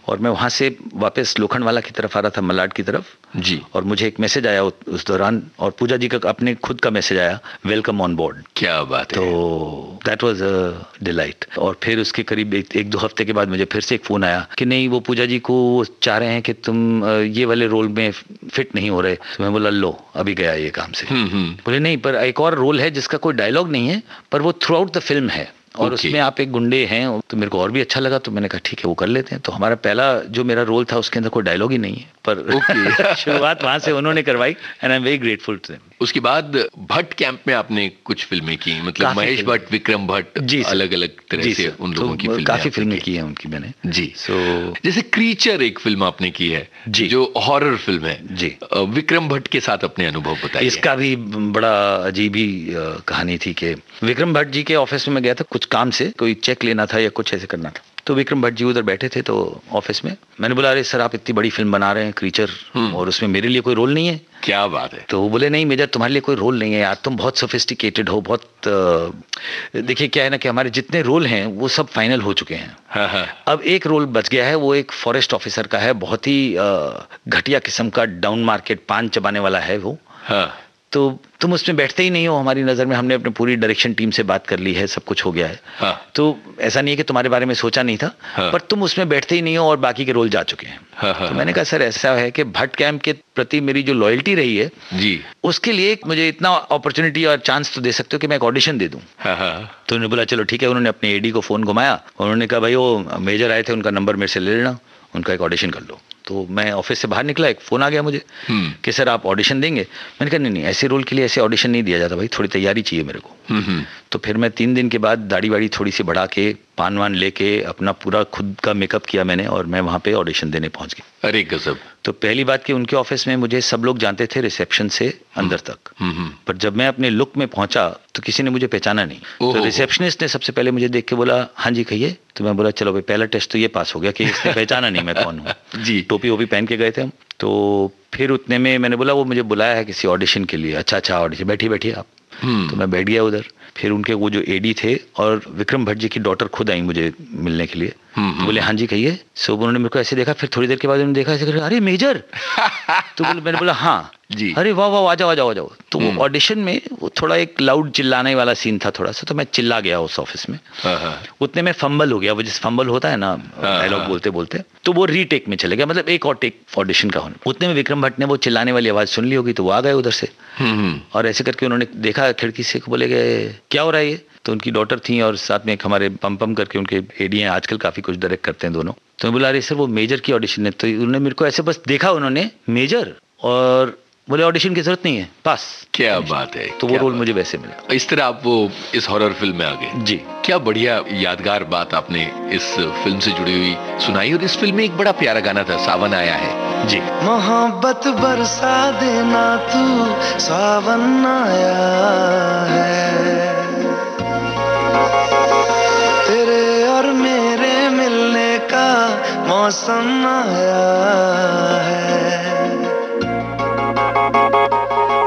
और मैं वहाँ से वापस लोखंडवाला की तरफ आ रहा था, मलाड की तरफ जी। और मुझे एक मैसेज आया उस दौरान, और पूजा जी का अपने खुद का मैसेज आया, वेलकम ऑन बोर्ड। क्या बात है। तो दैट वाज अ डिलाइट। और फिर उसके करीब 1-2 हफ्ते के बाद मुझे फिर से एक फ़ोन आया कि नहीं, वो पूजा जी को चाह रहे हैं कि तुम ये वाले रोल में फिट नहीं हो रहे। तो मैं बोला लो, अभी गया ये काम से। बोले नहीं, पर एक और रोल है जिसका कोई डायलॉग नहीं है, पर वो थ्रू आउट द फिल्म है, और उसमें आप एक गुंडे हैं। तो मेरे को और भी अच्छा लगा, तो मैंने कहा ठीक है वो कर लेते हैं। तो हमारा पहला जो मेरा रोल था उसके अंदर कोई डायलॉग ही नहीं है, पर शुरुआत वहां से उन्होंने करवाई, and I am very grateful to them. उसके बाद भट्ट कैंप में आपने कुछ फिल्में की, मतलब महेश भट्ट, विक्रम भट्ट, अलग अलग तरह से उन लोगों की फिल्में, काफी फिल्में की हैं उनकी मैंने जी। जैसे क्रीचर एक फिल्म आपने की है जी, जो हॉरर फिल्म है जी। विक्रम भट्ट के साथ अपने अनुभव बताइए। इसका भी बड़ा अजीब ही कहानी थी कि विक्रम भट्ट जी के ऑफिस में मैं गया था कुछ काम से, कोई चेक लेना था या कुछ ऐसे करना था। तो विक्रम भट्ट जी उधर बैठे थे, तो ऑफिस में मैंने बोला अरे सर, आप इतनी बड़ी फिल्म बना रहे हैं क्रीचर, और उसमें मेरे लिए कोई रोल नहीं है। क्या बात है। तो वो बोले नहीं मेजर, तुम्हारे लिए कोई रोल नहीं है यार, तुम बहुत सोफिस्टिकेटेड हो, बहुत देखिए क्या है ना कि हमारे जितने रोल हैं वो सब फाइनल हो चुके हैं। हाँ। अब एक रोल बच गया है, वो एक फॉरेस्ट ऑफिसर का है, बहुत ही घटिया किस्म का, डाउन मार्केट पान चबाने वाला है वो। हाँ। तो तुम उसमें बैठते ही नहीं हो हमारी नज़र में, हमने अपनी पूरी डायरेक्शन टीम से बात कर ली है, सब कुछ हो गया है। हाँ। तो ऐसा नहीं है कि तुम्हारे बारे में सोचा नहीं था, हाँ। पर तुम उसमें बैठते ही नहीं हो और बाकी के रोल जा चुके हैं। हाँ, तो मैंने कहा सर ऐसा है कि भट्ट कैंप के प्रति मेरी जो लॉयल्टी रही है जी, उसके लिए मुझे इतना अपॉर्चुनिटी और चांस तो दे सकते हो कि मैं एक ऑडिशन दे दूं। हाँ, हाँ, तो उन्होंने बोला चलो ठीक है। उन्होंने अपने एडी को फ़ोन घुमाया, उन्होंने कहा भाई वो मेजर आए थे, उनका नंबर मेरे से ले लेना, उनका एक ऑडिशन कर लो। तो मैं ऑफिस से बाहर निकला, एक फ़ोन आ गया मुझे कि सर आप ऑडिशन देंगे। मैंने कहा नहीं ऐसे रोल के लिए ऐसे ऑडिशन नहीं दिया जाता भाई, थोड़ी तैयारी चाहिए मेरे को। तो फिर मैं 3 दिन के बाद दाढ़ी वाड़ी थोड़ी सी बढ़ा के, पान वान लेके अपना पूरा खुद का मेकअप किया मैंने, और मैं वहाँ पे ऑडिशन देने पहुँच गया। अरे गजब। तो पहली बात कि उनके ऑफिस में मुझे सब लोग जानते थे रिसेप्शन से अंदर तक, पर जब मैं अपने लुक में पहुंचा तो किसी ने मुझे पहचाना नहीं। तो रिसेप्शनिस्ट ने सबसे पहले मुझे देख के बोला हाँ जी कहिए। तो मैं बोला चलो भाई पहला टेस्ट तो ये पास हो गया कि इसने पहचाना नहीं मैं कौन हूँ। जी। टोपी वोपी पहन के गए थे हम। तो फिर उतने में मैंने बोला वो मुझे बुलाया है किसी ऑडिशन के लिए। अच्छा ऑडिशन, बैठिए आप। तो मैं बैठ गया उधर। फिर उनके वो जो एडी थे और विक्रम भट्ट जी की डॉटर खुद आई मुझे मिलने के लिए। तो बोले हाँ जी कहिए। सो उन्होंने मेरे को ऐसे देखा, फिर थोड़ी देर के बाद उन्होंने देखा ऐसे, अरे मेजर। तो मैंने बोला हाँ जी। अरे वाह आ जाओ। तो वो ऑडिशन में वो थोड़ा एक लाउड चिल्लाने वाला सीन था थोड़ा सा, तो मैं चिल्ला गया उस ऑफिस में। उतने में फंबल हो गया, वो जिस फंबल होता है ना डायलॉग बोलते बोलते, तो वो रीटेक में चले गया, मतलब एक और टेक ऑडिशन का होने। उतने में विक्रम भट्ट ने वो चिल्लाने वाली आवाज सुन ली होगी, तो वो आ गए उधर से। और ऐसे करके उन्होंने देखा खिड़की से, बोले गए क्या हो रहा है ये। तो उनकी डॉटर थी और साथ में एक हमारे पम करके उनके एडी हैं, आजकल काफी कुछ डायरेक्ट करते हैं दोनों। तो मैं बोला अरे सर वो मेजर की ऑडिशन है। तो उन्होंने मेरे को ऐसे बस देखा, उन्होंने मेजर, और बोले ऑडिशन की जरूरत नहीं है, पास। क्या बात है। तो वो रोल मुझे वैसे मिला। इस तरह आप वो इस हॉरर फिल्म में आ गए। जी। क्या बढ़िया यादगार बात आपने इस फिल्म से जुड़ी हुई सुनाई। और इस फिल्म में एक बड़ा प्यारा गाना था, सावन आया है। जी। मोहब्बत बरसा देना तू, सावन आया है, तेरे और मेरे मिलने का मौसम आया है।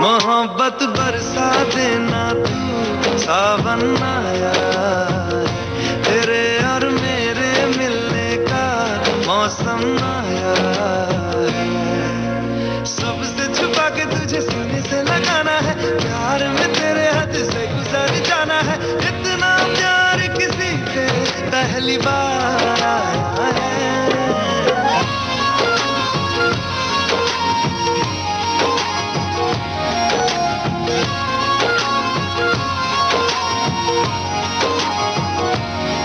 मोहब्बत बरसा देना तू, सावन आया है, तेरे और मेरे मिलने का मौसम आया है। सबसे छुपा के तुझे सीने से लगाना है, प्यार में तेरे हाथ से गुजर जाना है। इतना प्यार किसी से पहली बार आया है।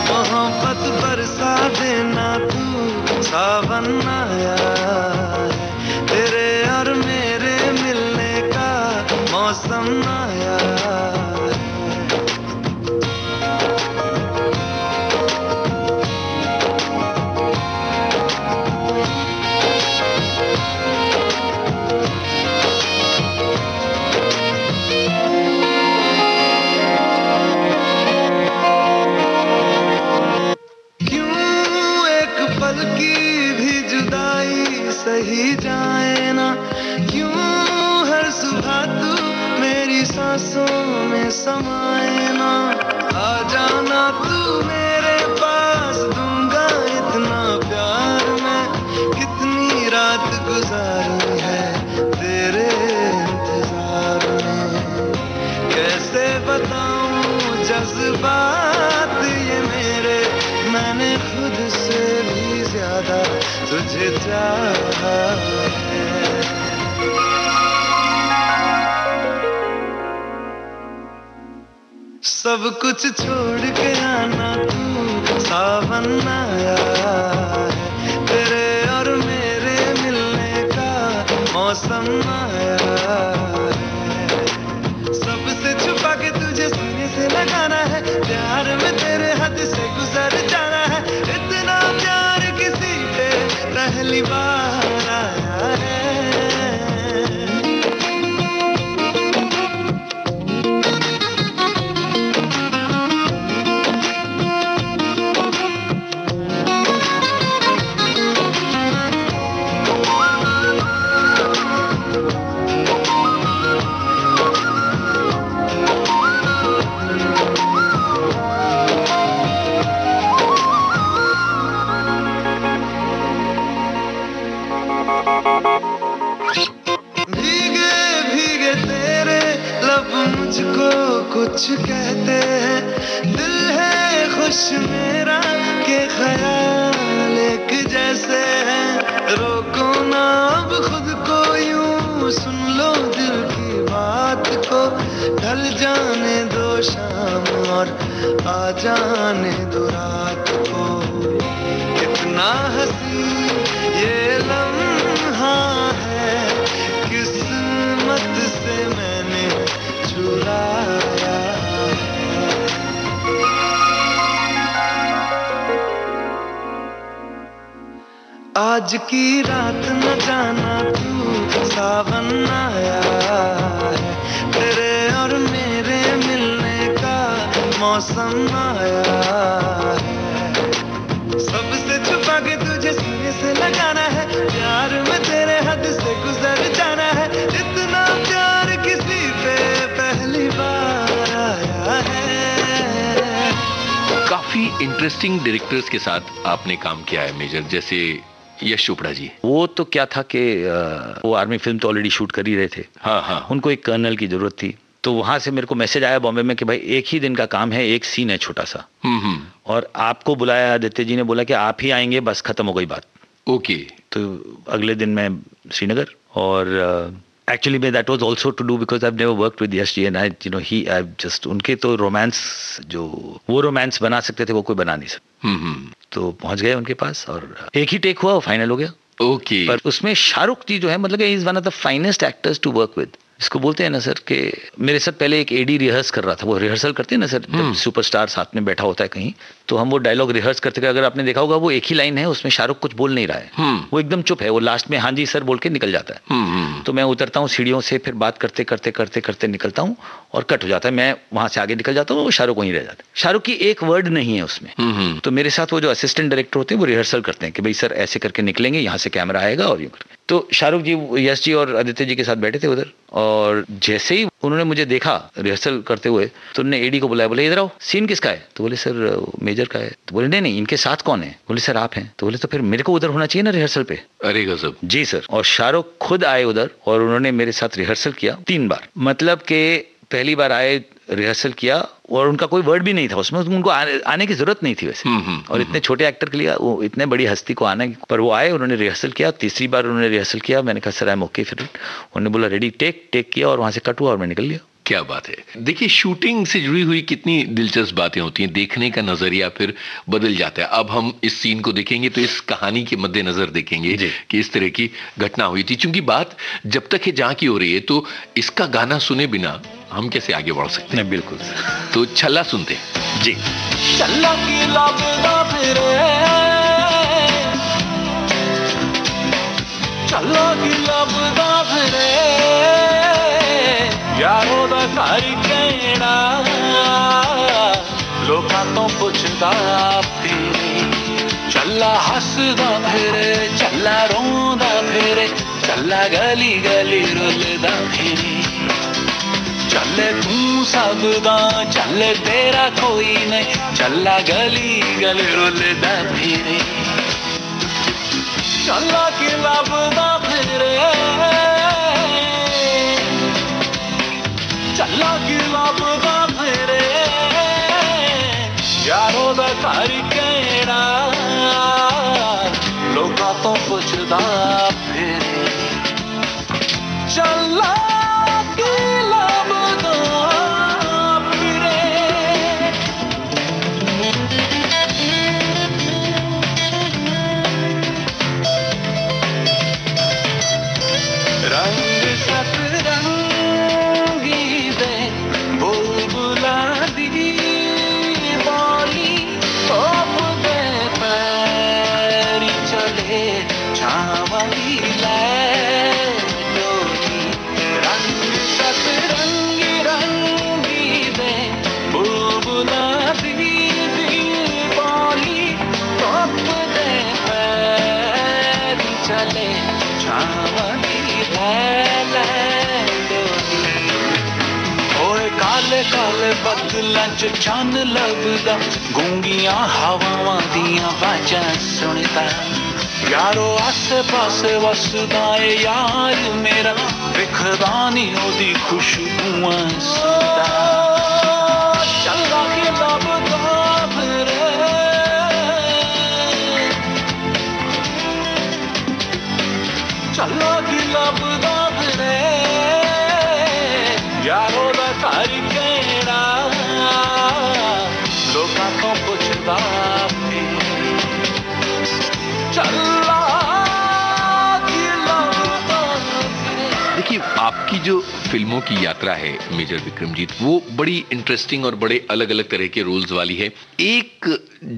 मोहब्बत बरसा देना तू, सावन आया है, तेरे और मेरे मिलने का मौसम आया है। सही जाए ना क्यों, हर सुबह तू मेरी सांसों में समाए ना। आ जाना तू मेरे पास, दूंगा इतना प्यार मैं, कितनी रात गुजारी है तेरे इंतजार में। कैसे बताऊं जज्बात ये मेरे, मैंने खुद से भी ज्यादा तुझे चाहा है। सब कुछ छोड़ के आना तू, सावन आया है, तेरे और मेरे मिलने का मौसम आया है। सबसे छुपा के तुझे सीने से लगाना है, प्यार में तेरे हाथ से गुजर जाना है। इतना प्यार किसी पे पहली बार आया है। कुछ कहते हैं, दिल है खुश मेरा के ख्याल एक जैसे हैं। रोको ना अब खुद को यूं, सुन लो दिल की बात को, ढल जाने दो शाम और आ जाने दो रात को। कितना हंसी ये लम्हा है, किस्मत से मैंने चुराया। आज की रात न जाना तू सावन आया है, तेरे और मेरे मिलने का मौसम आया है। सबसे छुपा के तुझे सीने से लगाना है, प्यार में तेरे हद से गुजर जाना है। इतना प्यार किसी पे पहली बार आया है। काफी इंटरेस्टिंग डायरेक्टर्स के साथ आपने काम किया है मेजर, जैसे यश चोपड़ा जी। वो तो क्या था कि वो आर्मी फिल्म तो ऑलरेडी शूट कर ही रहे थे। हाँ। उनको एक कर्नल की जरूरत थी, तो वहां से मेरे को मैसेज आया बॉम्बे में कि भाई एक ही दिन का काम है, एक सीन है छोटा सा, और आपको बुलाया। आदित्य जी ने बोला कि आप ही आएंगे, बस खत्म हो गई बात। ओके। तो अगले दिन मैं श्रीनगर, और एक्चुअली मैं that was also to do because I have never worked with Yash ji and I he I just उनके तो रोमांस, जो वो रोमांस बना सकते थे वो कोई बना नहीं सकता। तो पहुंच गए उनके पास और एक ही टेक हुआ, फाइनल हो गया। ओके। पर उसमें शाहरुख जी जो है, मतलब he is one of the finest actors to work with. इसको बोलते हैं ना सर कि मेरे साथ पहले एक एडी रिहर्स कर रहा था। वो रिहर्सल करते हैं ना सर, जब सुपरस्टार साथ में बैठा होता है कहीं, तो हम वो डायलॉग रिहर्स करते हैं। अगर आपने देखा होगा वो एक ही लाइन है, उसमें शाहरुख कुछ बोल नहीं रहा है, वो एकदम चुप है। वो लास्ट में हाँ जी सर बोल के निकल जाता है। तो मैं उतरता हूँ सीढ़ियों से, फिर बात करते करते करते करते निकलता हूँ और कट हो जाता है। मैं वहां से आगे निकल जाता हूँ, वो शाहरुख वहीं रह जाता है। शाहरुख की एक वर्ड नहीं है उसमें। तो मेरे साथ वो जो असिस्टेंट डायरेक्टर होते हैं वो रिहर्सल करते हैं कि भाई सर ऐसे करके निकलेंगे, यहाँ से कैमरा आएगा और यूं करके। तो शाहरुख जी यश जी और आदित्य जी के साथ बैठे थे उधर, और जैसे ही उन्होंने मुझे देखा रिहर्सल करते हुए, तो उन्होंने एडी को बुलाया, बोले इधर आओ, सीन किसका है? तो बोले सर मेजर का है। तो बोले नहीं इनके साथ कौन है? बोले सर आप हैं। तो बोले तो फिर मेरे को उधर होना चाहिए ना रिहर्सल पे। अरे गजब। जी सर। और शाहरुख खुद आए उधर और उन्होंने मेरे साथ रिहर्सल किया 3 बार। मतलब कि पहली बार आए, रिहर्सल किया, और उनका कोई वर्ड भी नहीं था उसमें, उनको आने की जरूरत नहीं थी वैसे। और इतने छोटे एक्टर के लिए, वो इतने बड़ी हस्ती को आना, पर वो आए, उन्होंने रिहर्सल किया। तीसरी बार उन्होंने रिहर्सल किया, मैंने कहा सर आई एम ओके। फिर उन्होंने बोला रेडी टेक किया, और वहां से कट हुआ और मैं निकल लिया। क्या बात है। देखिए शूटिंग से जुड़ी हुई कितनी दिलचस्प बातें होती हैं, देखने का नजरिया फिर बदल जाता है। अब हम इस सीन को देखेंगे तो इस कहानी के मद्देनजर देखेंगे कि इस तरह की घटना हुई थी। चूंकि बात जब तक है जहां की हो रही है, तो इसका गाना सुने बिना हम कैसे आगे बढ़ सकते हैं? बिल्कुल। तो छल्ला सुनते हैं जी। चल्ला की लबदा फिरे, चल्ला की लबदा फिरे, यारों दा घर कहना, लोकां तो पुछदा फिरे। चल्ला हसदा फिरे, चल्ला रोंदा फिरे, चल्ला गली गली रुलदा फिरे। चले तू सबदा, चले तेरा कोई नहीं, चला गली गली रुलदा फिरे। चला की लबदा फिरे, चला की लबदा फिरे, यारों दा घर कहना, लोकां तो पुछदा फिरे। चला काले बदलां च चन्न लभदा, गूंगियां हवावां दियां बाजां सुनदा। यारो आसे पासे वसदा ए यार मेरा, विखदा नी ओदी खुशबूआं सुनदा। देखिए, आपकी जो फिल्मों की यात्रा है मेजर विक्रमजीत, वो बड़ी इंटरेस्टिंग और बड़े अलग अलग तरह के रोल्स वाली है। एक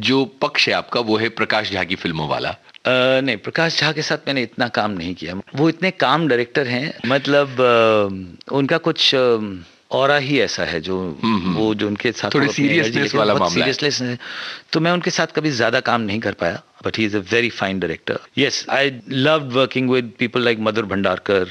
जो पक्ष है आपका वो है प्रकाश झा की फिल्मों वाला। नहीं, प्रकाश झा के साथ मैंने इतना काम नहीं किया। वो इतने काम डायरेक्टर हैं, मतलब उनका कुछ ऑरा ही ऐसा है जो वो जो उनके साथ थोड़ी सीरियसनेस वाला मामला है, तो मैं उनके साथ कभी ज्यादा काम नहीं कर पाया। But he is a very fine director. Yes, I loved working with people like Madhur Bhandarkar.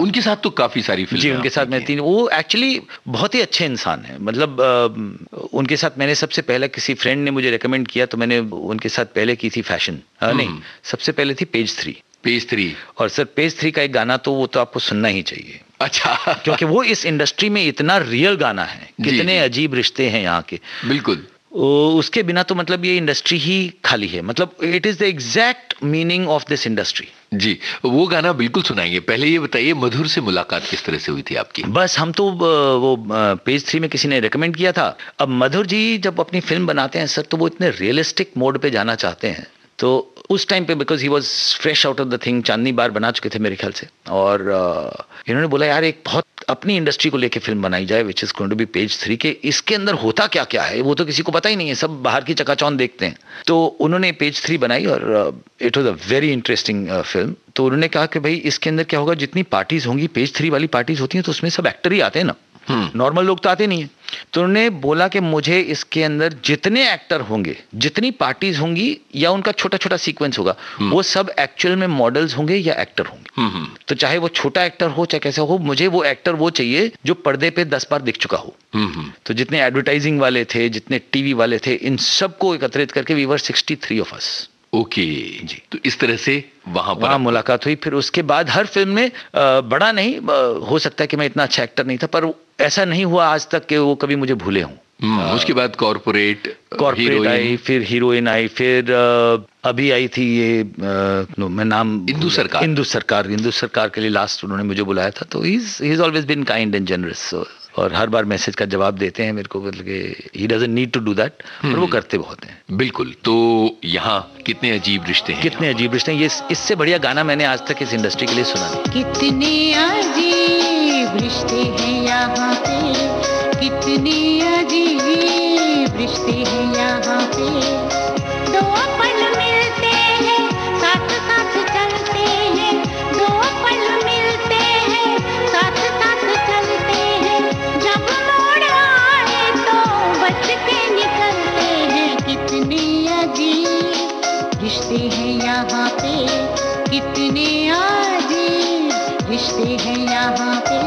उनके साथ तो काफी सारी फिल्में। जी, उनके साथ मैं वो एक्चुअली बहुत ही अच्छे इंसान हैं। मतलब उनके साथ मैंने सबसे पहले, किसी फ्रेंड ने मुझे रेकमेंड किया तो मैंने उनके साथ पहले की थी फैशन, नहीं, सबसे पहले थी पेज 3। पेज 3। और सर पेज 3 का एक गाना तो वो तो आपको सुनना ही चाहिए। अच्छा। क्योंकि वो इस इंडस्ट्री में इतना रियल गाना है, कितने अजीब रिश्ते हैं यहाँ के। बिल्कुल। उसके बिना तो मतलब ये इंडस्ट्री ही खाली है। मतलब it is the exact meaning of this industry. जी, वो गाना बिल्कुल सुनाएंगे। पहले ये बताइए, मधुर से मुलाकात किस तरह से हुई थी आपकी? बस हम तो वो पेज 3 में किसी ने रेकमेंड किया था। अब मधुर जी जब अपनी फिल्म बनाते हैं सर, तो वो इतने रियलिस्टिक मोड पे जाना चाहते हैं। तो उस टाइम पे, because he was fresh out of the thing, Chandni Bar बना चुके थे मेरे ख्याल से, और इन्होंने बोला यार एक बहुत अपनी इंडस्ट्री को लेके फिल्म बनाई जाए, which is going to be page 3 के। इसके अंदर होता क्या क्या है वो तो किसी को पता ही नहीं है, सब बाहर की चकाचौंध देखते हैं। तो उन्होंने पेज 3 बनाई और it was a very interesting film. तो उन्होंने कहा कि भाई इसके अंदर क्या होगा, जितनी पार्टीज होंगी, पेज 3 वाली पार्टीज होती हैं तो उसमें सब एक्टर ही आते हैं ना, नॉर्मल लोग तो आते नहीं है। तो उन्होंने बोला कि मुझे इसके अंदर जितने एक्टर होंगे, जितनी पार्टीज होंगी या उनका छोटा छोटा सीक्वेंस होगा, वो सब एक्चुअल में मॉडल्स होंगे या एक्टर होंगे। तो चाहे वो छोटा एक्टर हो चाहे कैसा हो, मुझे वो एक्टर वो चाहिए जो पर्दे पे 10 बार दिख चुका हो। तो जितने एडवर्टाइजिंग वाले थे, जितने टीवी वाले थे, इन सबको एकत्रित करके we were 63 of us. Okay जी। तो इस तरह से वहां मुलाकात हुई। फिर उसके बाद हर फिल्म में बड़ा नहीं, हो सकता है कि मैं इतना अच्छा एक्टर नहीं था, पर ऐसा नहीं हुआ आज तक कि वो कभी मुझे भूले हों। उसके बाद कॉर्पोरेट आई, फिर हीरोइन आई, फिर अभी आई थी ये मैं नाम इंदु सरकार के लिए लास्ट उन्होंने मुझे बुलाया था। तो he is always been kind and generous, और हर बार मैसेज का जवाब देते हैं मेरे को, मतलब कि he doesn't need to do that, पर वो करते बहुत हैं। बिल्कुल। तो यहाँ कितने अजीब रिश्ते हैं, कितने अजीब रिश्ते हैं। ये इससे बढ़िया गाना मैंने आज तक इस इंडस्ट्री के लिए सुना नहीं। कितने अजीब रिश्ते हैं यहाँ पे, कितने अजीब रिश्ते हैं यहाँ पे। दो पल मिलते हैं, साथ साथ चलते हैं, दो पल मिलते हैं, साथ साथ चलते हैं। जब मोड़ आए तो बच के निकलते हैं। कितने अजीब रिश्ते हैं यहाँ पे, कितने अजीब रिश्ते हैं यहाँ पे।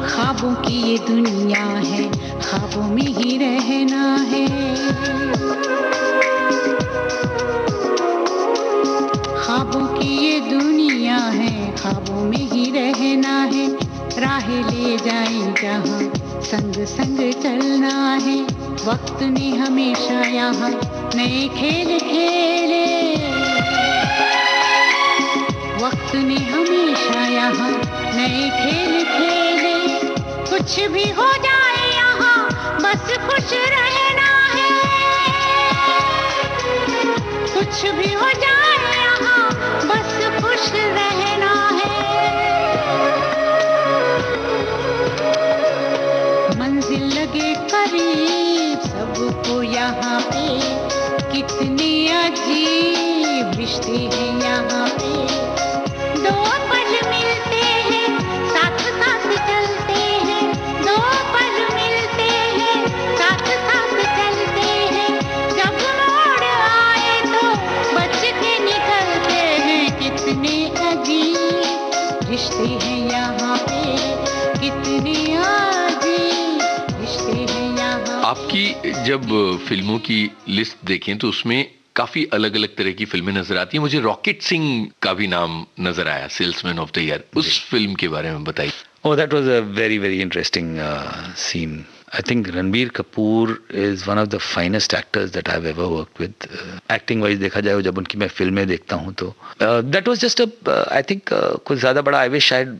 ख्वाबों की ये दुनिया है, ख्वाबों में ही रहना है। ख्वाबों की ये दुनिया है, ख्वाबों में ही रहना है। राह ले जाए जहाँ संग संग चलना है। वक्त ने हमेशा यहाँ नए खेल खेले, वक्त ने हमेशा यहाँ नए खेल खेले। कुछ भी हो जाए यहाँ बस खुश रहना है, कुछ भी हो जाए यहाँ बस खुश रहना है। मंजिल लगे करीब सबको यहाँ पे, कितने अजीब रिश्ते हैं यहाँ पे। दो पल मिलते हैं, साथ साथ चलते हैं, दो पल मिलते हैं, साथ साथ चलते हैं। जब मोड़ आए तो बच के निकलते हैं। कितने अजीब रिश्ते हैं यहाँ पे, कितने अजीब रिश्ते हैं यहाँ। आपकी जब फिल्मों की लिस्ट देखें तो उसमें काफी अलग अलग तरह की फिल्में नजर आती हैं। मुझे रॉकेट सिंह का भी नाम नजर आया, सेल्समैन ऑफ द ईयर। उस फिल्म के बारे में बताइए। Oh, that was a very, very interesting scene. I think Ranbir Kapoor is one of the finest actors that I've ever worked with. Acting wise देखा जाए, जब उनकी मैं फिल्में देखता हूँ तो that was just a I think कुछ ज़्यादा बड़ा. I wish I'd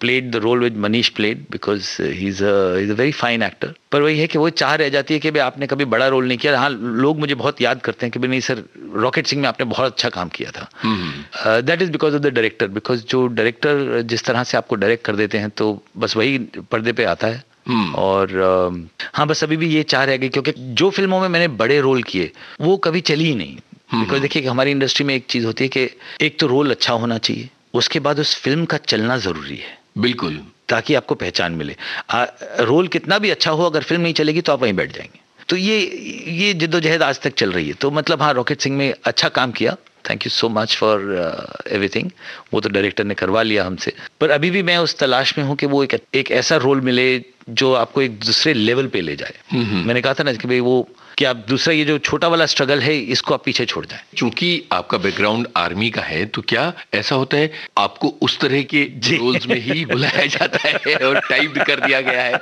played the role which Manish played because he's a very fine actor. पर वही है कि वो चाह रह जाती है कि भाई आपने कभी बड़ा रोल नहीं किया. हाँ, लोग मुझे बहुत याद करते हैं कि भाई नहीं सर, रॉकेट सिंह में आपने बहुत अच्छा काम किया था. That is because of the director. Because जो डायरेक्टर जिस तरह से आपको डायरेक्ट कर देते हैं तो बस वही पर्दे पे आता है. और हाँ, बस अभी भी ये चाह रह गई, क्योंकि जो फिल्मों में मैंने बड़े रोल किए वो कभी चली ही नहीं. बिकॉज देखिए कि हमारी इंडस्ट्री में एक चीज होती है कि एक तो रोल अच्छा होना चाहिए, उसके बाद उस फिल्म का चलना जरूरी है. बिल्कुल. ताकि आपको पहचान मिले. रोल कितना भी अच्छा हो, अगर फिल्म नहीं चलेगी तो आप वहीं बैठ जाएंगे. तो ये जिद्दोजहद आज तक चल रही है. तो मतलब हाँ, रॉकेट सिंह में अच्छा काम किया. Thank you so much for everything. वो तो डायरेक्टर ने करवा लिया हमसे. पर अभी भी मैं उस तलाश में हूँ कि वो एक ऐसा रोल मिले जो आपको एक दूसरे लेवल पे ले जाए. मैंने कहा था ना कि भाई वो कि आप दूसरा ये जो छोटा वाला स्ट्रगल है इसको आप पीछे छोड़ जाएं. चूंकि आपका बैकग्राउंड आर्मी का है, तो क्या ऐसा होता है आपको उस तरह के रोल्स में ही बुलाया जाता है और टाइप कर दिया गया है?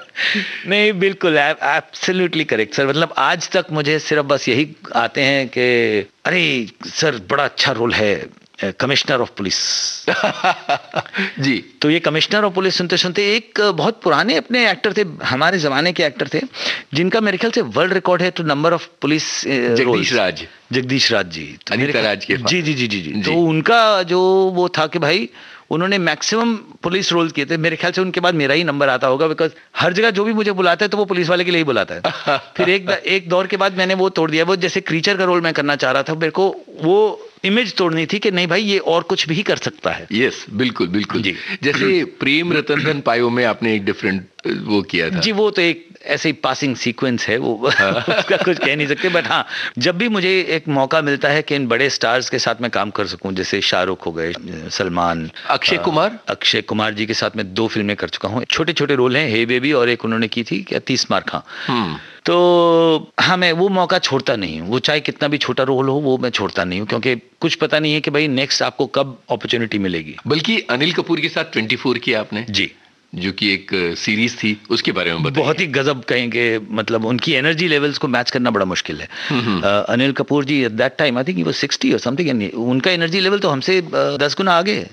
नहीं, बिल्कुल एब्सोल्युटली करेक्ट सर. मतलब आज तक मुझे सिर्फ बस यही आते हैं कि अरे सर बड़ा अच्छा रोल है, कमिश्नर ऑफ पुलिस. जी. तो ये कमिश्नर ऑफ पुलिस सुनते सुनते एक बहुत पुराने अपने एक्टर थे, हमारे जमाने के एक्टर थे, जिनका मेरे ख्याल से वर्ल्ड रिकॉर्ड है two number of police. Jagdish Raj ji. Anita Raj के. जी जी जी जी जी. तो उनका जो वो था कि भाई उन्होंने मैक्सिमम पुलिस रोल किए थे. मेरे ख्याल से उनके बाद मेरा ही नंबर आता होगा, बिकॉज हर जगह जो भी मुझे बुलाता है तो वो पुलिस वाले के लिए ही बुलाता है. फिर एक दौर के बाद मैंने वो तोड़ दिया. वो जैसे क्रीचर का रोल मैं करना चाह रहा था, मेरे को वो इमेज तोड़नी थी कि नहीं भाई ये और कुछ भी कर सकता है. यस, बिल्कुल बिल्कुल जी. जैसे प्रेम रतन धन पायो में आपने एक डिफरेंट वो किया था. जी, वो तो एक ऐसे ही पासिंग सीक्वेंस है वो. उसका कुछ कह नहीं सकते. बट हाँ, जब भी मुझे एक मौका मिलता है कि इन बड़े स्टार्स के साथ मैं काम कर सकूं, जैसे शाहरुख हो गए, सलमान, अक्षय कुमार जी के साथ मैं 2 फिल्में कर चुका हूँ. छोटे छोटे रोल हैं, हे बेबी और एक उन्होंने की थी क्या 30 मार खां. तो हाँ, मैं वो मौका छोड़ता नहीं हूँ. वो चाहे कितना भी छोटा रोल हो वो मैं छोड़ता नहीं हूँ, क्योंकि कुछ पता नहीं है कि भाई नेक्स्ट आपको कब अपॉर्चुनिटी मिलेगी. बल्कि अनिल कपूर के साथ 24 किया आपने जी, जो कि एक सीरीज थी, उसके बारे में बताइए. बहुत ही गजब कहेंगे. मतलब उनकी एनर्जी लेवल्स को मैच करना बड़ा मुश्किल है. Anil Kapoor ji at that time I think he was 60 और समथिंग. उनका एनर्जी लेवल तो हमसे 10 गुना आगे है.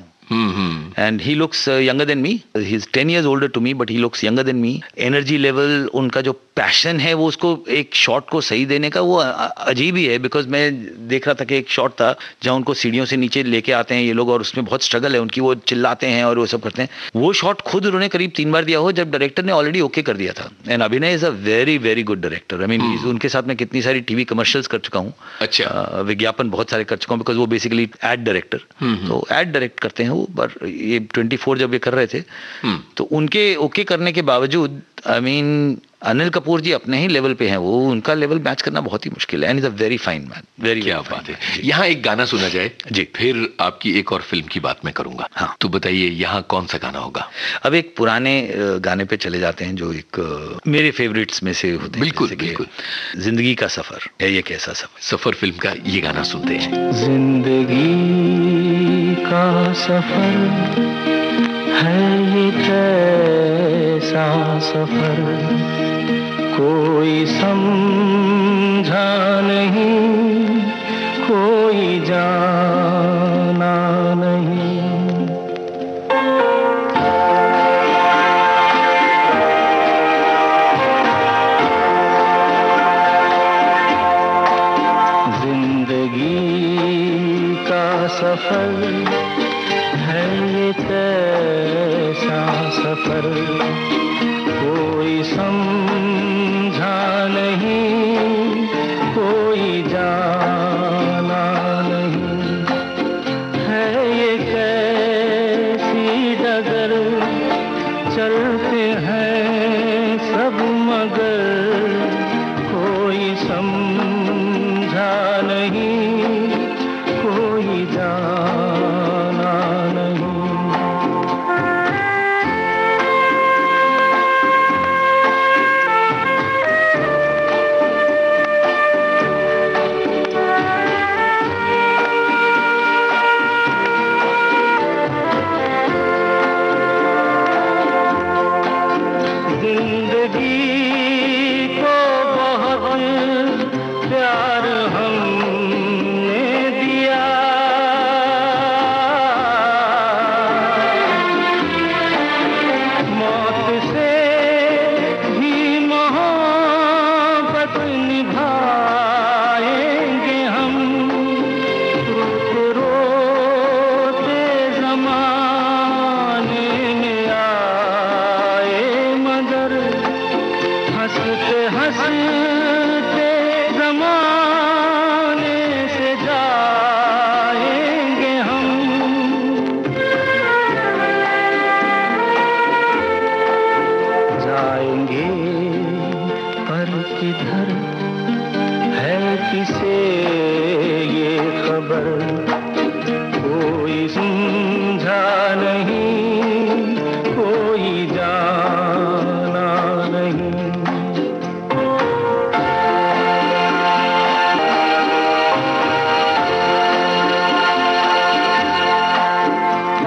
And he looks younger than me. He's 10 years older to me, but he looks younger than me. Energy level, उनका जो पैशन है वो उसको एक शॉट को सही देने का वो अजीब ही है. बिकॉज मैं देख रहा था कि एक शॉट था जहाँ उनको सीढ़ियों से नीचे लेके आते हैं ये लोग, और उसमें बहुत स्ट्रगल है उनकी. वो चिल्लाते हैं और वो सब करते हैं. वो शॉट खुद उन्होंने करीब 3 बार दिया हो, जब डायरेक्टर ने ऑलरेडी ओके कर दिया था. एंड अभिनय is a very very good director. I mean उनके साथ मैं कितनी सारी टीवी कमर्शियल्स कर चुका हूँ. अच्छा. विज्ञापन बहुत सारे कर चुका हूँ, बिकॉज वो बेसिकली एड डायरेक्टर. तो एड डायरेक्ट करते हैं वो. पर ये 24 जब ये कर रहे थे तो उनके ओके करने के बावजूद आई मीन अनिल कपूर जी अपने ही लेवल पे हैं. वो उनका लेवल मैच करना बहुत ही मुश्किल है. And is a very fine man. Very क्या बात है. यहाँ एक गाना सुना जाए जी, फिर आपकी एक और फिल्म की बात मैं करूंगा. हाँ, तो बताइए यहाँ कौन सा गाना होगा? अब एक पुराने गाने पे चले जाते हैं जो एक मेरे फेवरेट्स में से होते हैं. बिल्कुल बिल्कुल. जिंदगी का सफर है ये कैसा सफर. सफर फिल्म का ये गाना सुनते हैं. जिंदगी का सफर है ये कैसा सफर, कोई समझा नहीं, कोई जाना नहीं. जिंदगी का सफर है ये कैसा सफर, कोई समझा नहीं, कोई जाना नहीं. है ये कैसी डगर, चलते हैं सब मगर, कोई समझा नहीं, कोई जाना जिंदगी को बहुत प्यार हमने दिया, मौत से भी मोहब्बत निभाएंगे हम, रोते रोते ज़माने में आए मगर हंसते हंसते ज़माने से जाएंगे हम। जाएंगे पर किधर है किसे ये खबर, कोई समझा नहीं, कोई जाना नहीं।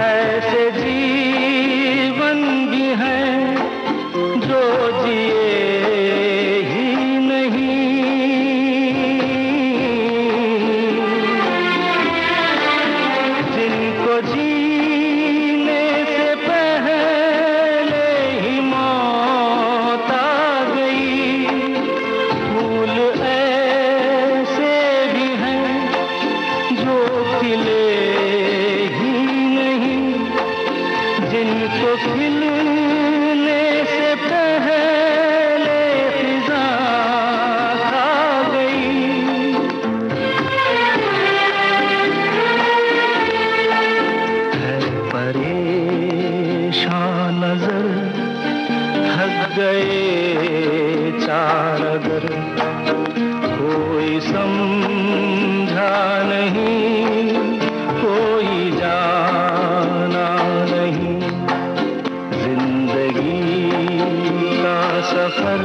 ऐसे जीवन भी हैं जो जिए ही नहीं, जिनको जीने से पहले ही मौत आ गई। फूल ऐसे भी हैं जो खिले ही नहीं, जिनको खिलने से पहले फिजा खा गई। है परेशान नजर, थक गए चार अगर, कोई समझा नहीं, कोई जाना नहीं। जिंदगी का सफर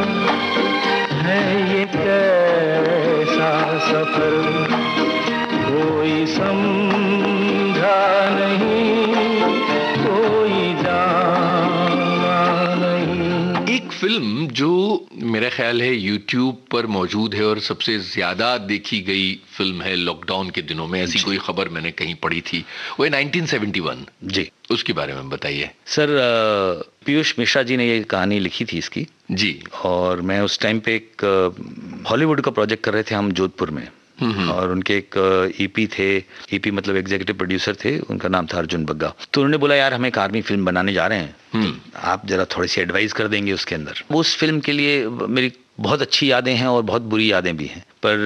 है ये कैसा सफर, कोई समझा नहीं, कोई जाना नहीं। एक फिल्म जो मेरा ख्याल है YouTube पर मौजूद है और सबसे ज्यादा देखी गई फिल्म है लॉकडाउन के दिनों में, ऐसी कोई खबर मैंने कहीं पढ़ी थी, वो है 1971। जी उसके बारे में बताइए। सर, पीयूष मिश्रा जी ने ये कहानी लिखी थी इसकी जी। और मैं उस टाइम पे एक हॉलीवुड का प्रोजेक्ट कर रहे थे हम जोधपुर में, और उनके एक ईपी थे, ईपी मतलब एग्जीक्यूटिव प्रोड्यूसर थे, उनका नाम था अर्जुन बग्गा। तो उन्होंने बोला यार हम एक आर्मी फिल्म बनाने जा रहे हैं, आप जरा थोड़ी सी एडवाइस कर देंगे उसके अंदर। उस फिल्म के लिए मेरी बहुत अच्छी यादें हैं और बहुत बुरी यादें भी हैं, पर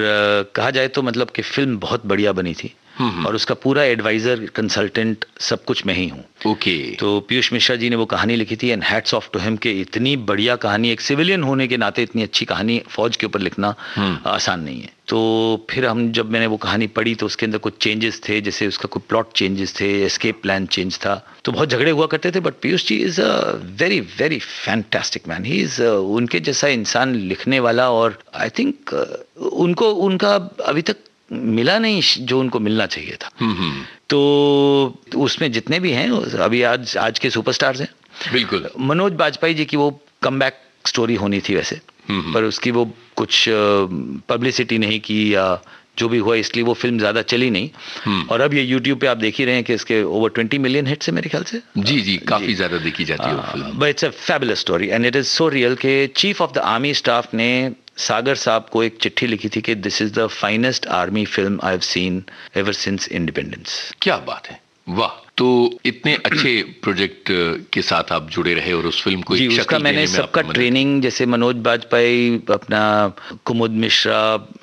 कहा जाए तो मतलब कि फिल्म बहुत बढ़िया बनी थी और उसका पूरा एडवाइजर, कंसल्टेंट, सब कुछ मैं ही हूँ। ओके। तो पीयूष मिश्रा जी ने वो कहानी लिखी थी, and hats off to him, कि इतनी बढ़िया कहानी, एक सिविलियन होने के नाते इतनी अच्छी कहानी फौज के ऊपर लिखना आसान नहीं है। तो फिर जब मैंने वो कहानी पढ़ी तो उसके अंदर कुछ चेंजेस थे, जैसे उसका कुछ प्लॉट चेंजेस थे, एस्केप प्लान चेंज था, तो बहुत झगड़े हुआ करते थे। But Piyush ji is a very very fantastic man, he is उनके जैसा इंसान लिखने वाला, और आई थिंक उनको उनका अभी तक मिला नहीं जो उनको मिलना चाहिए था। तो उसमें जितने भी हैं अभी आज के सुपरस्टार्स हैं। बिल्कुल। मनोज बाजपेयी जी की वो कमबैक स्टोरी होनी थी वैसे, पर उसकी वो कुछ पब्लिसिटी नहीं की या जो भी हुआ, इसलिए वो फिल्म ज्यादा चली नहीं। और अब ये YouTube पे आप देख ही रहे हैं कि इसके ओवर 20 मिलियन हिट्स है मेरे ख्याल से। जी जी, काफी ज्यादा देखी जाती है वो फिल्म। But it's a fabulous story and it is so real कि chief of the army staff ने सागर साहब को एक चिट्ठी लिखी थी कि this is the finest army film I have seen ever since independence. क्या बात है, वाह। तो इतने अच्छे प्रोजेक्ट के साथ आप जुड़े रहे और उस फिल्म को जी, एक उसका मैंने सबका ट्रेनिंग, जैसे मनोज बाजपेयी, अपना कुमुद मिश्रा,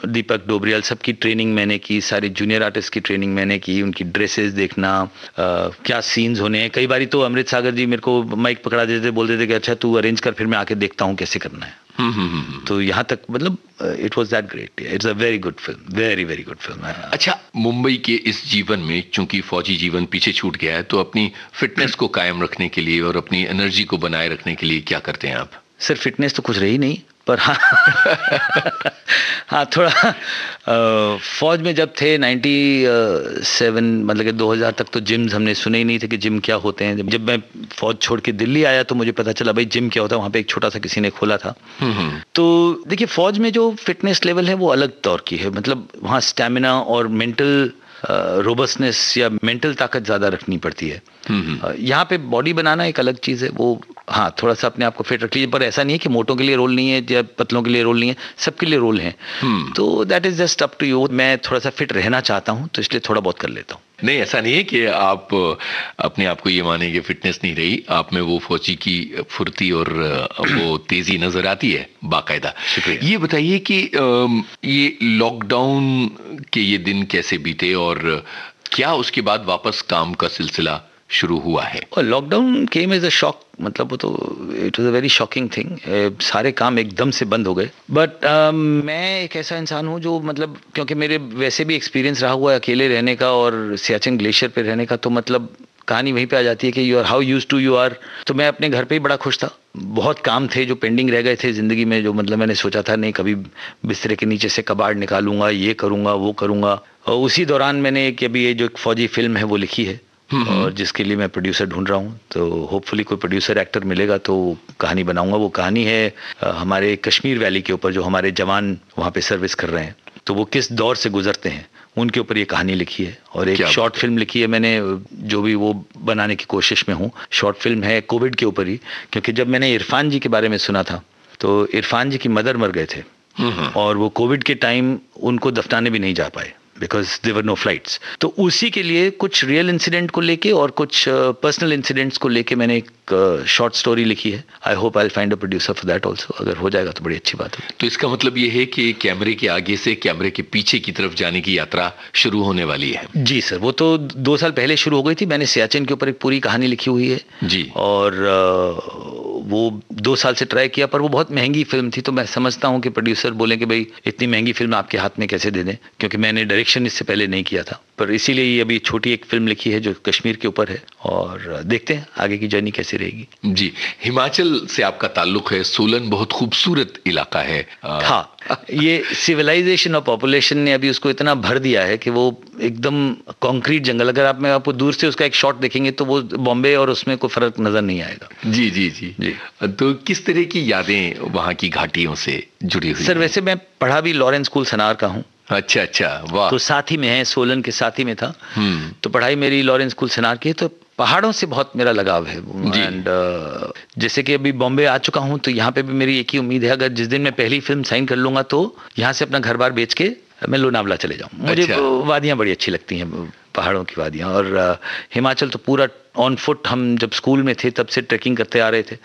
दीपक डोबरियाल, सबकी ट्रेनिंग मैंने की, सारे जूनियर आर्टिस्ट की ट्रेनिंग मैंने की, उनकी ड्रेसेस देखना, क्या सीन्स होने हैं। कई बारी तो अमृत सागर जी मेरे को माइक पकड़ा देते, बोलते थे कि अच्छा तू अरेंज कर, फिर मैं आके देखता हूँ कैसे करना है। तो यहाँ तक मतलब it was that great, it's a very good film, very very good film. अच्छा, मुंबई के इस जीवन में चूंकि फौजी जीवन पीछे छूट गया है, तो अपनी फिटनेस को कायम रखने के लिए और अपनी एनर्जी को बनाए रखने के लिए क्या करते हैं आप? सर फिटनेस तो कुछ रही नहीं, पर हाँ हाँ थोड़ा फौज में जब थे 97 मतलब कि 2000 तक तो जिम्स हमने सुने ही नहीं थे कि जिम क्या होते हैं। जब मैं फौज छोड़ के दिल्ली आया तो मुझे पता चला भाई जिम क्या होता है। वहाँ पे एक छोटा सा किसी ने खोला था। तो देखिए फौज में जो फिटनेस लेवल है वो अलग दौर की है। मतलब वहाँ स्टैमिना और मेंटल रोबस्टनेस या मेंटल ताकत ज़्यादा रखनी पड़ती है। यहाँ पे बॉडी बनाना एक अलग चीज़ है। वो हाँ थोड़ा सा अपने आप को फिट रख लीजिए, पर ऐसा नहीं है कि मोटों के लिए रोल नहीं है या पतलों के लिए रोल नहीं है, सबके लिए रोल है। तो that is just up to you. मैं थोड़ा सा फिट रहना चाहता हूँ तो इसलिए थोड़ा बहुत कर लेता हूँ। नहीं, ऐसा नहीं है कि आप अपने आप को ये माने कि फिटनेस नहीं रही, आप में वो फौजी की फुर्ती और वो तेजी नजर आती है बाकायदा। शुक्रिया। ये बताइए कि ये लॉकडाउन के ये दिन कैसे बीते और क्या उसके बाद वापस काम का सिलसिला शुरू हुआ है? और lockdown came as a shock, मतलब वो तो it was a very shocking thing. सारे काम एकदम से बंद हो गए। बट मैं एक ऐसा इंसान हूँ जो मतलब क्योंकि मेरे वैसे भी एक्सपीरियंस रहा हुआ है अकेले रहने का और सियाचिन ग्लेशियर पे रहने का, तो मतलब कहानी वहीं पे आ जाती है कि you are how used to you are. तो मैं अपने घर पे ही बड़ा खुश था। बहुत काम थे जो पेंडिंग रह गए थे ज़िंदगी में, जो मतलब मैंने सोचा था नहीं कभी बिस्तरे के नीचे से कबाड़ निकालूंगा, ये करूंगा वो करूंगा। और उसी दौरान मैंने एक अभी ये जो एक फौजी फिल्म है वो लिखी है और जिसके लिए मैं प्रोड्यूसर ढूंढ रहा हूँ। तो होपफुली कोई प्रोड्यूसर एक्टर मिलेगा तो कहानी बनाऊंगा। वो कहानी है हमारे कश्मीर वैली के ऊपर, जो हमारे जवान वहाँ पे सर्विस कर रहे हैं तो वो किस दौर से गुजरते हैं उनके ऊपर ये कहानी लिखी है। और एक शॉर्ट फिल्म लिखी है मैंने, जो भी वो बनाने की कोशिश में हूँ। शॉर्ट फिल्म है कोविड के ऊपर ही, क्योंकि जब मैंने इरफान जी के बारे में सुना था तो इरफान जी की मदर मर गए थे और वो कोविड के टाइम उनको दफनाने भी नहीं जा पाए बिकॉज देवर नो फ्लाइट्स। तो उसी के लिए कुछ रियल इंसिडेंट को लेके और कुछ पर्सनल इंसिडेंट्स को लेके मैंने एक शॉर्ट स्टोरी लिखी है। I hope I find a producer for that also. अगर हो जाएगा तो बड़ी अच्छी बात है। तो इसका मतलब ये है कि कैमरे के आगे से कैमरे के पीछे की तरफ जाने की यात्रा शुरू होने वाली है? जी सर, वो तो 2 साल पहले शुरू हो गई थी। मैंने सियाचिन के ऊपर एक पूरी कहानी लिखी हुई है जी। और वो 2 साल से ट्राई किया, पर वो बहुत महंगी फिल्म थी। तो मैं समझता हूँ कि प्रोड्यूसर बोले कि भाई इतनी महंगी फिल्म आपके हाथ में कैसे दे दें, क्योंकि मैंने डायरेक्शन इससे पहले नहीं किया था। पर इसीलिए ये अभी छोटी एक फिल्म लिखी है जो कश्मीर के ऊपर है और देखते हैं आगे की जर्नी कैसी रहेगी। जी, हिमाचल से आपका ताल्लुक है। सोलन बहुत खूबसूरत इलाका है। हाँ, ये सिविलाइजेशन और पॉपुलेशन ने अभी उसको इतना भर दिया है कि वो एकदम कंक्रीट जंगल। अगर आप मैं आपको दूर से उसका एक शॉट देखेंगे तो वो बॉम्बे और उसमें कोई फर्क नजर नहीं आएगा। जी जी जी जी। तो किस तरह की यादें वहाँ की घाटियों से जुड़ी हुई? सर वैसे मैं पढ़ा भी लॉरेंस स्कूल सनार का हूँ। अच्छा अच्छा, वाह। तो साथ ही में है, सोलन के साथ ही में था। तो पढ़ाई मेरी लॉरेंस स्कूल सनार की है। तो पहाड़ों से बहुत मेरा लगाव है। एंड जैसे कि अभी बॉम्बे आ चुका हूँ तो यहाँ पे भी मेरी एक ही उम्मीद है, अगर जिस दिन मैं पहली फिल्म साइन कर लूंगा तो यहाँ से अपना घर बार बेच के मैं लोनावला चले जाऊँ। मुझे वादियाँ बड़ी अच्छी लगती हैं, पहाड़ों की वादियाँ। और हिमाचल तो पूरा ऑन फुट, हम जब स्कूल में थे तब से ट्रैकिंग करते आ रहे थे।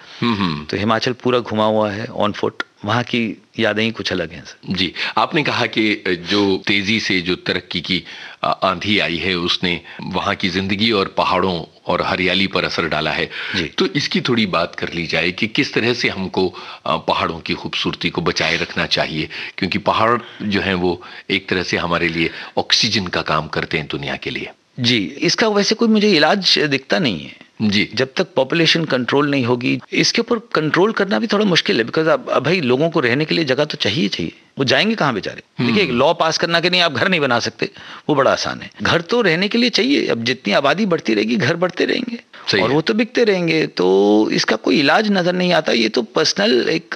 तो हिमाचल पूरा घुमा हुआ है ऑन फुट। वहाँ की यादें ही कुछ अलग हैं सर। जी, आपने कहा कि जो तेजी से जो तरक्की की आंधी आई है उसने वहाँ की जिंदगी और पहाड़ों और हरियाली पर असर डाला है। तो इसकी थोड़ी बात कर ली जाए कि किस तरह से हमको पहाड़ों की खूबसूरती को बचाए रखना चाहिए, क्योंकि पहाड़ जो हैं वो एक तरह से हमारे लिए ऑक्सीजन का काम करते हैं दुनिया के लिए। जी, इसका वैसे कोई मुझे इलाज दिखता नहीं है जी। जब तक पॉपुलेशन कंट्रोल नहीं होगी, इसके ऊपर कंट्रोल करना भी थोड़ा मुश्किल है। बिकॉज अब भाई लोगों को रहने के लिए जगह तो चाहिए। वो जाएंगे कहाँ बेचारे? देखिए, एक लॉ पास करना कि नहीं आप घर नहीं बना सकते, वो बड़ा आसान है। घर तो रहने के लिए चाहिए। अब जितनी आबादी बढ़ती रहेगी घर बढ़ते रहेंगे और वो तो बिकते रहेंगे। तो इसका कोई इलाज नजर नहीं आता। ये तो पर्सनल एक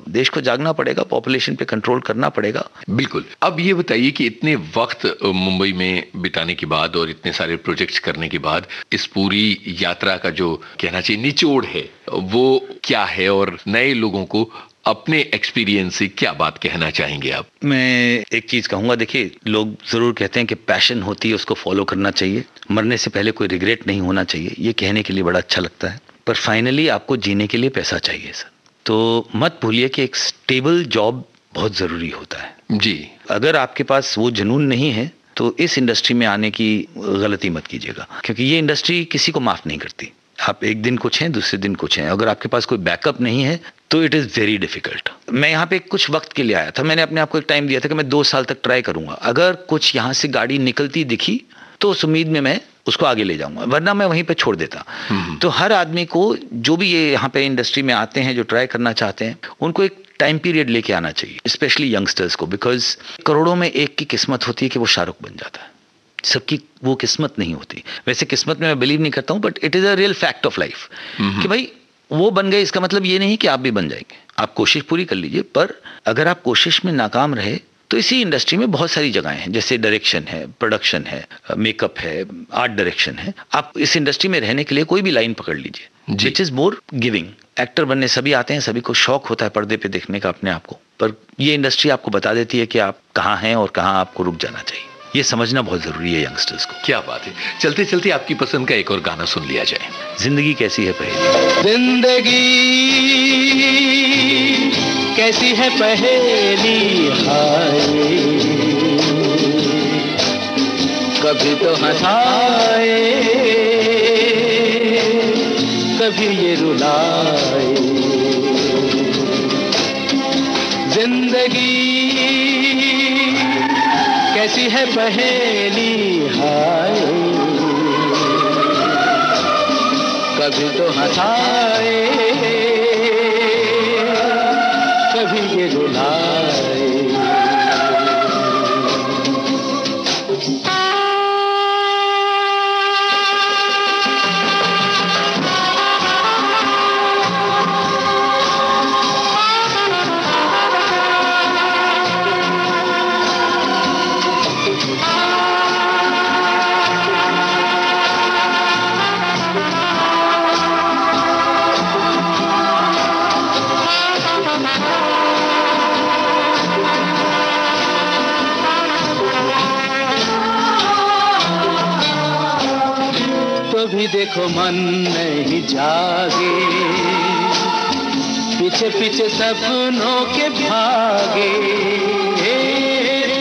देश को जागना पड़ेगा, पॉपुलेशन पे कंट्रोल करना पड़ेगा। बिल्कुल। अब ये बताइए कि इतने वक्त मुंबई में बिताने के बाद और इतने सारे प्रोजेक्ट्स करने के बाद इस पूरी यात्रा का जो कहना चाहिए निचोड़ है वो क्या है, और नए लोगों को अपने एक्सपीरियंस से क्या बात कहना चाहेंगे आप? मैं एक चीज कहूंगा, देखिए लोग जरूर कहते हैं कि पैशन होती है उसको फॉलो करना चाहिए, मरने से पहले कोई रिग्रेट नहीं होना चाहिए। ये कहने के लिए बड़ा अच्छा लगता है, पर फाइनली आपको जीने के लिए पैसा चाहिए सर। तो मत भूलिए कि एक स्टेबल जॉब बहुत जरूरी होता है। जी, अगर आपके पास वो जुनून नहीं है तो इस इंडस्ट्री में आने की गलती मत कीजिएगा, क्योंकि ये इंडस्ट्री किसी को माफ नहीं करती। आप एक दिन कुछ हैं, दूसरे दिन कुछ हैं। अगर आपके पास कोई बैकअप नहीं है तो इट इज़ वेरी डिफिकल्ट। मैं यहाँ पे कुछ वक्त के लिए आया था। मैंने अपने आप को एक टाइम दिया था कि मैं 2 साल तक ट्राई करूंगा। अगर कुछ यहाँ से गाड़ी निकलती दिखी तो उस उम्मीद में मैं उसको आगे ले जाऊंगा, वरना मैं वहीं पे छोड़ देता। तो हर आदमी को, जो भी ये यहाँ पे इंडस्ट्री में आते हैं, जो ट्राई करना चाहते हैं, उनको एक टाइम पीरियड लेके आना चाहिए, स्पेशली यंगस्टर्स को, बिकॉज करोड़ों में एक की किस्मत होती है कि वो शाहरुख बन जाता है, सबकी वो किस्मत नहीं होती। वैसे किस्मत में मैं बिलीव नहीं करता हूँ, but it is a real fact of life कि भाई वो बन गए, इसका मतलब ये नहीं कि आप भी बन जाएंगे। आप कोशिश पूरी कर लीजिए, पर अगर आप कोशिश में नाकाम रहे तो इसी इंडस्ट्री में बहुत सारी जगहें हैं, जैसे डायरेक्शन है, प्रोडक्शन है, मेकअप है, आर्ट डायरेक्शन है। आप इस इंडस्ट्री में रहने के लिए कोई भी लाइन पकड़ लीजिए, which is more giving. Actor बनने सभी आते हैं, सभी को शौक होता है पर्दे पे देखने का अपने आप को, पर ये इंडस्ट्री आपको बता देती है कि आप कहाँ हैं और कहाँ आपको रुक जाना चाहिए। ये समझना बहुत जरूरी है यंगस्टर्स को। क्या बात है। चलते चलते आपकी पसंद का एक और गाना सुन लिया जाए। जिंदगी कैसी है पहेली, जिंदगी कैसी है पहेली, हाय कभी तो हंसाए, कभी ये रुलाए। जिंदगी कैसी है पहेली, हाय कभी तो हंसाए, कभी ये रुलाए। भी देखो मन नहीं जागे, पीछे पीछे सपनों के भागे।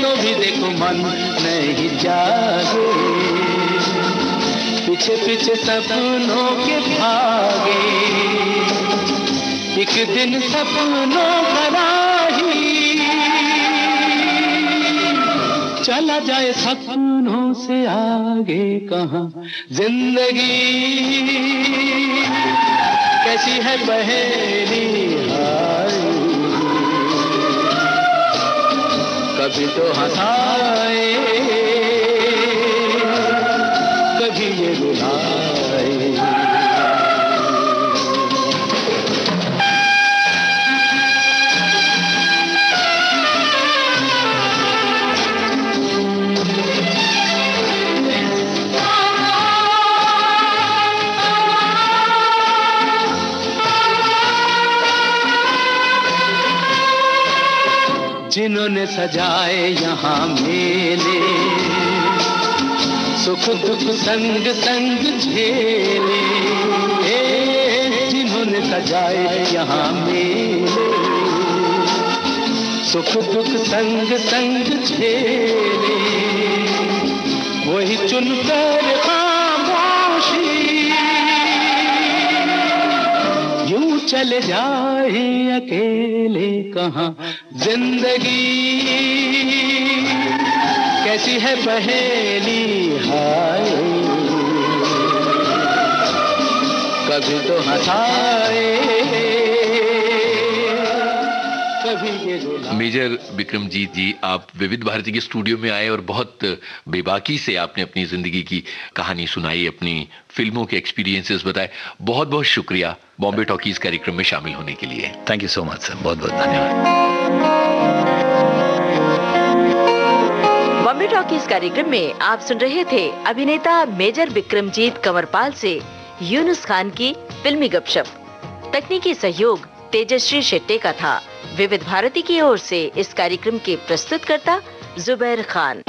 तो भी देखो मन नहीं जागे, पीछे पीछे सपनों के भागे। एक दिन सपनों का राही चला जाए सपनों से आगे कहाँ। जिंदगी कैसी है पहेली, हाय कभी तो हंसाए, कभी ये रुलाए। जिन्होंने सजाए यहाँ मेले, सुख दुख संग संग झेले। जिन्होंने सजाए यहाँ मेले, सुख दुख संग संग झेले। वही चुनकर खामोशी यूं चले जाए अकेले कहाँ। जिंदगी कैसी है पहेली, हाय कभी तो हंसाए, कभी ये रुलाए। मेजर बिक्रमजीत जी, आप विविध भारती के स्टूडियो में आए और बहुत बेबाकी से आपने अपनी जिंदगी की कहानी सुनाई, अपनी फिल्मों के एक्सपीरियंसेस बताए। बहुत बहुत शुक्रिया बॉम्बे टॉकीज कार्यक्रम में शामिल होने के लिए। Thank you so much sir, बहुत बहुत धन्यवाद। बॉम्बे टॉकीज कार्यक्रम में आप सुन रहे थे अभिनेता मेजर बिक्रमजीत कंवरपाल से यूनुस खान की फिल्मी गपशप। तकनीकी सहयोग तेजश्री शेट्टे का था। विविध भारती की ओर से इस कार्यक्रम के प्रस्तुतकर्ता जुबैर खान।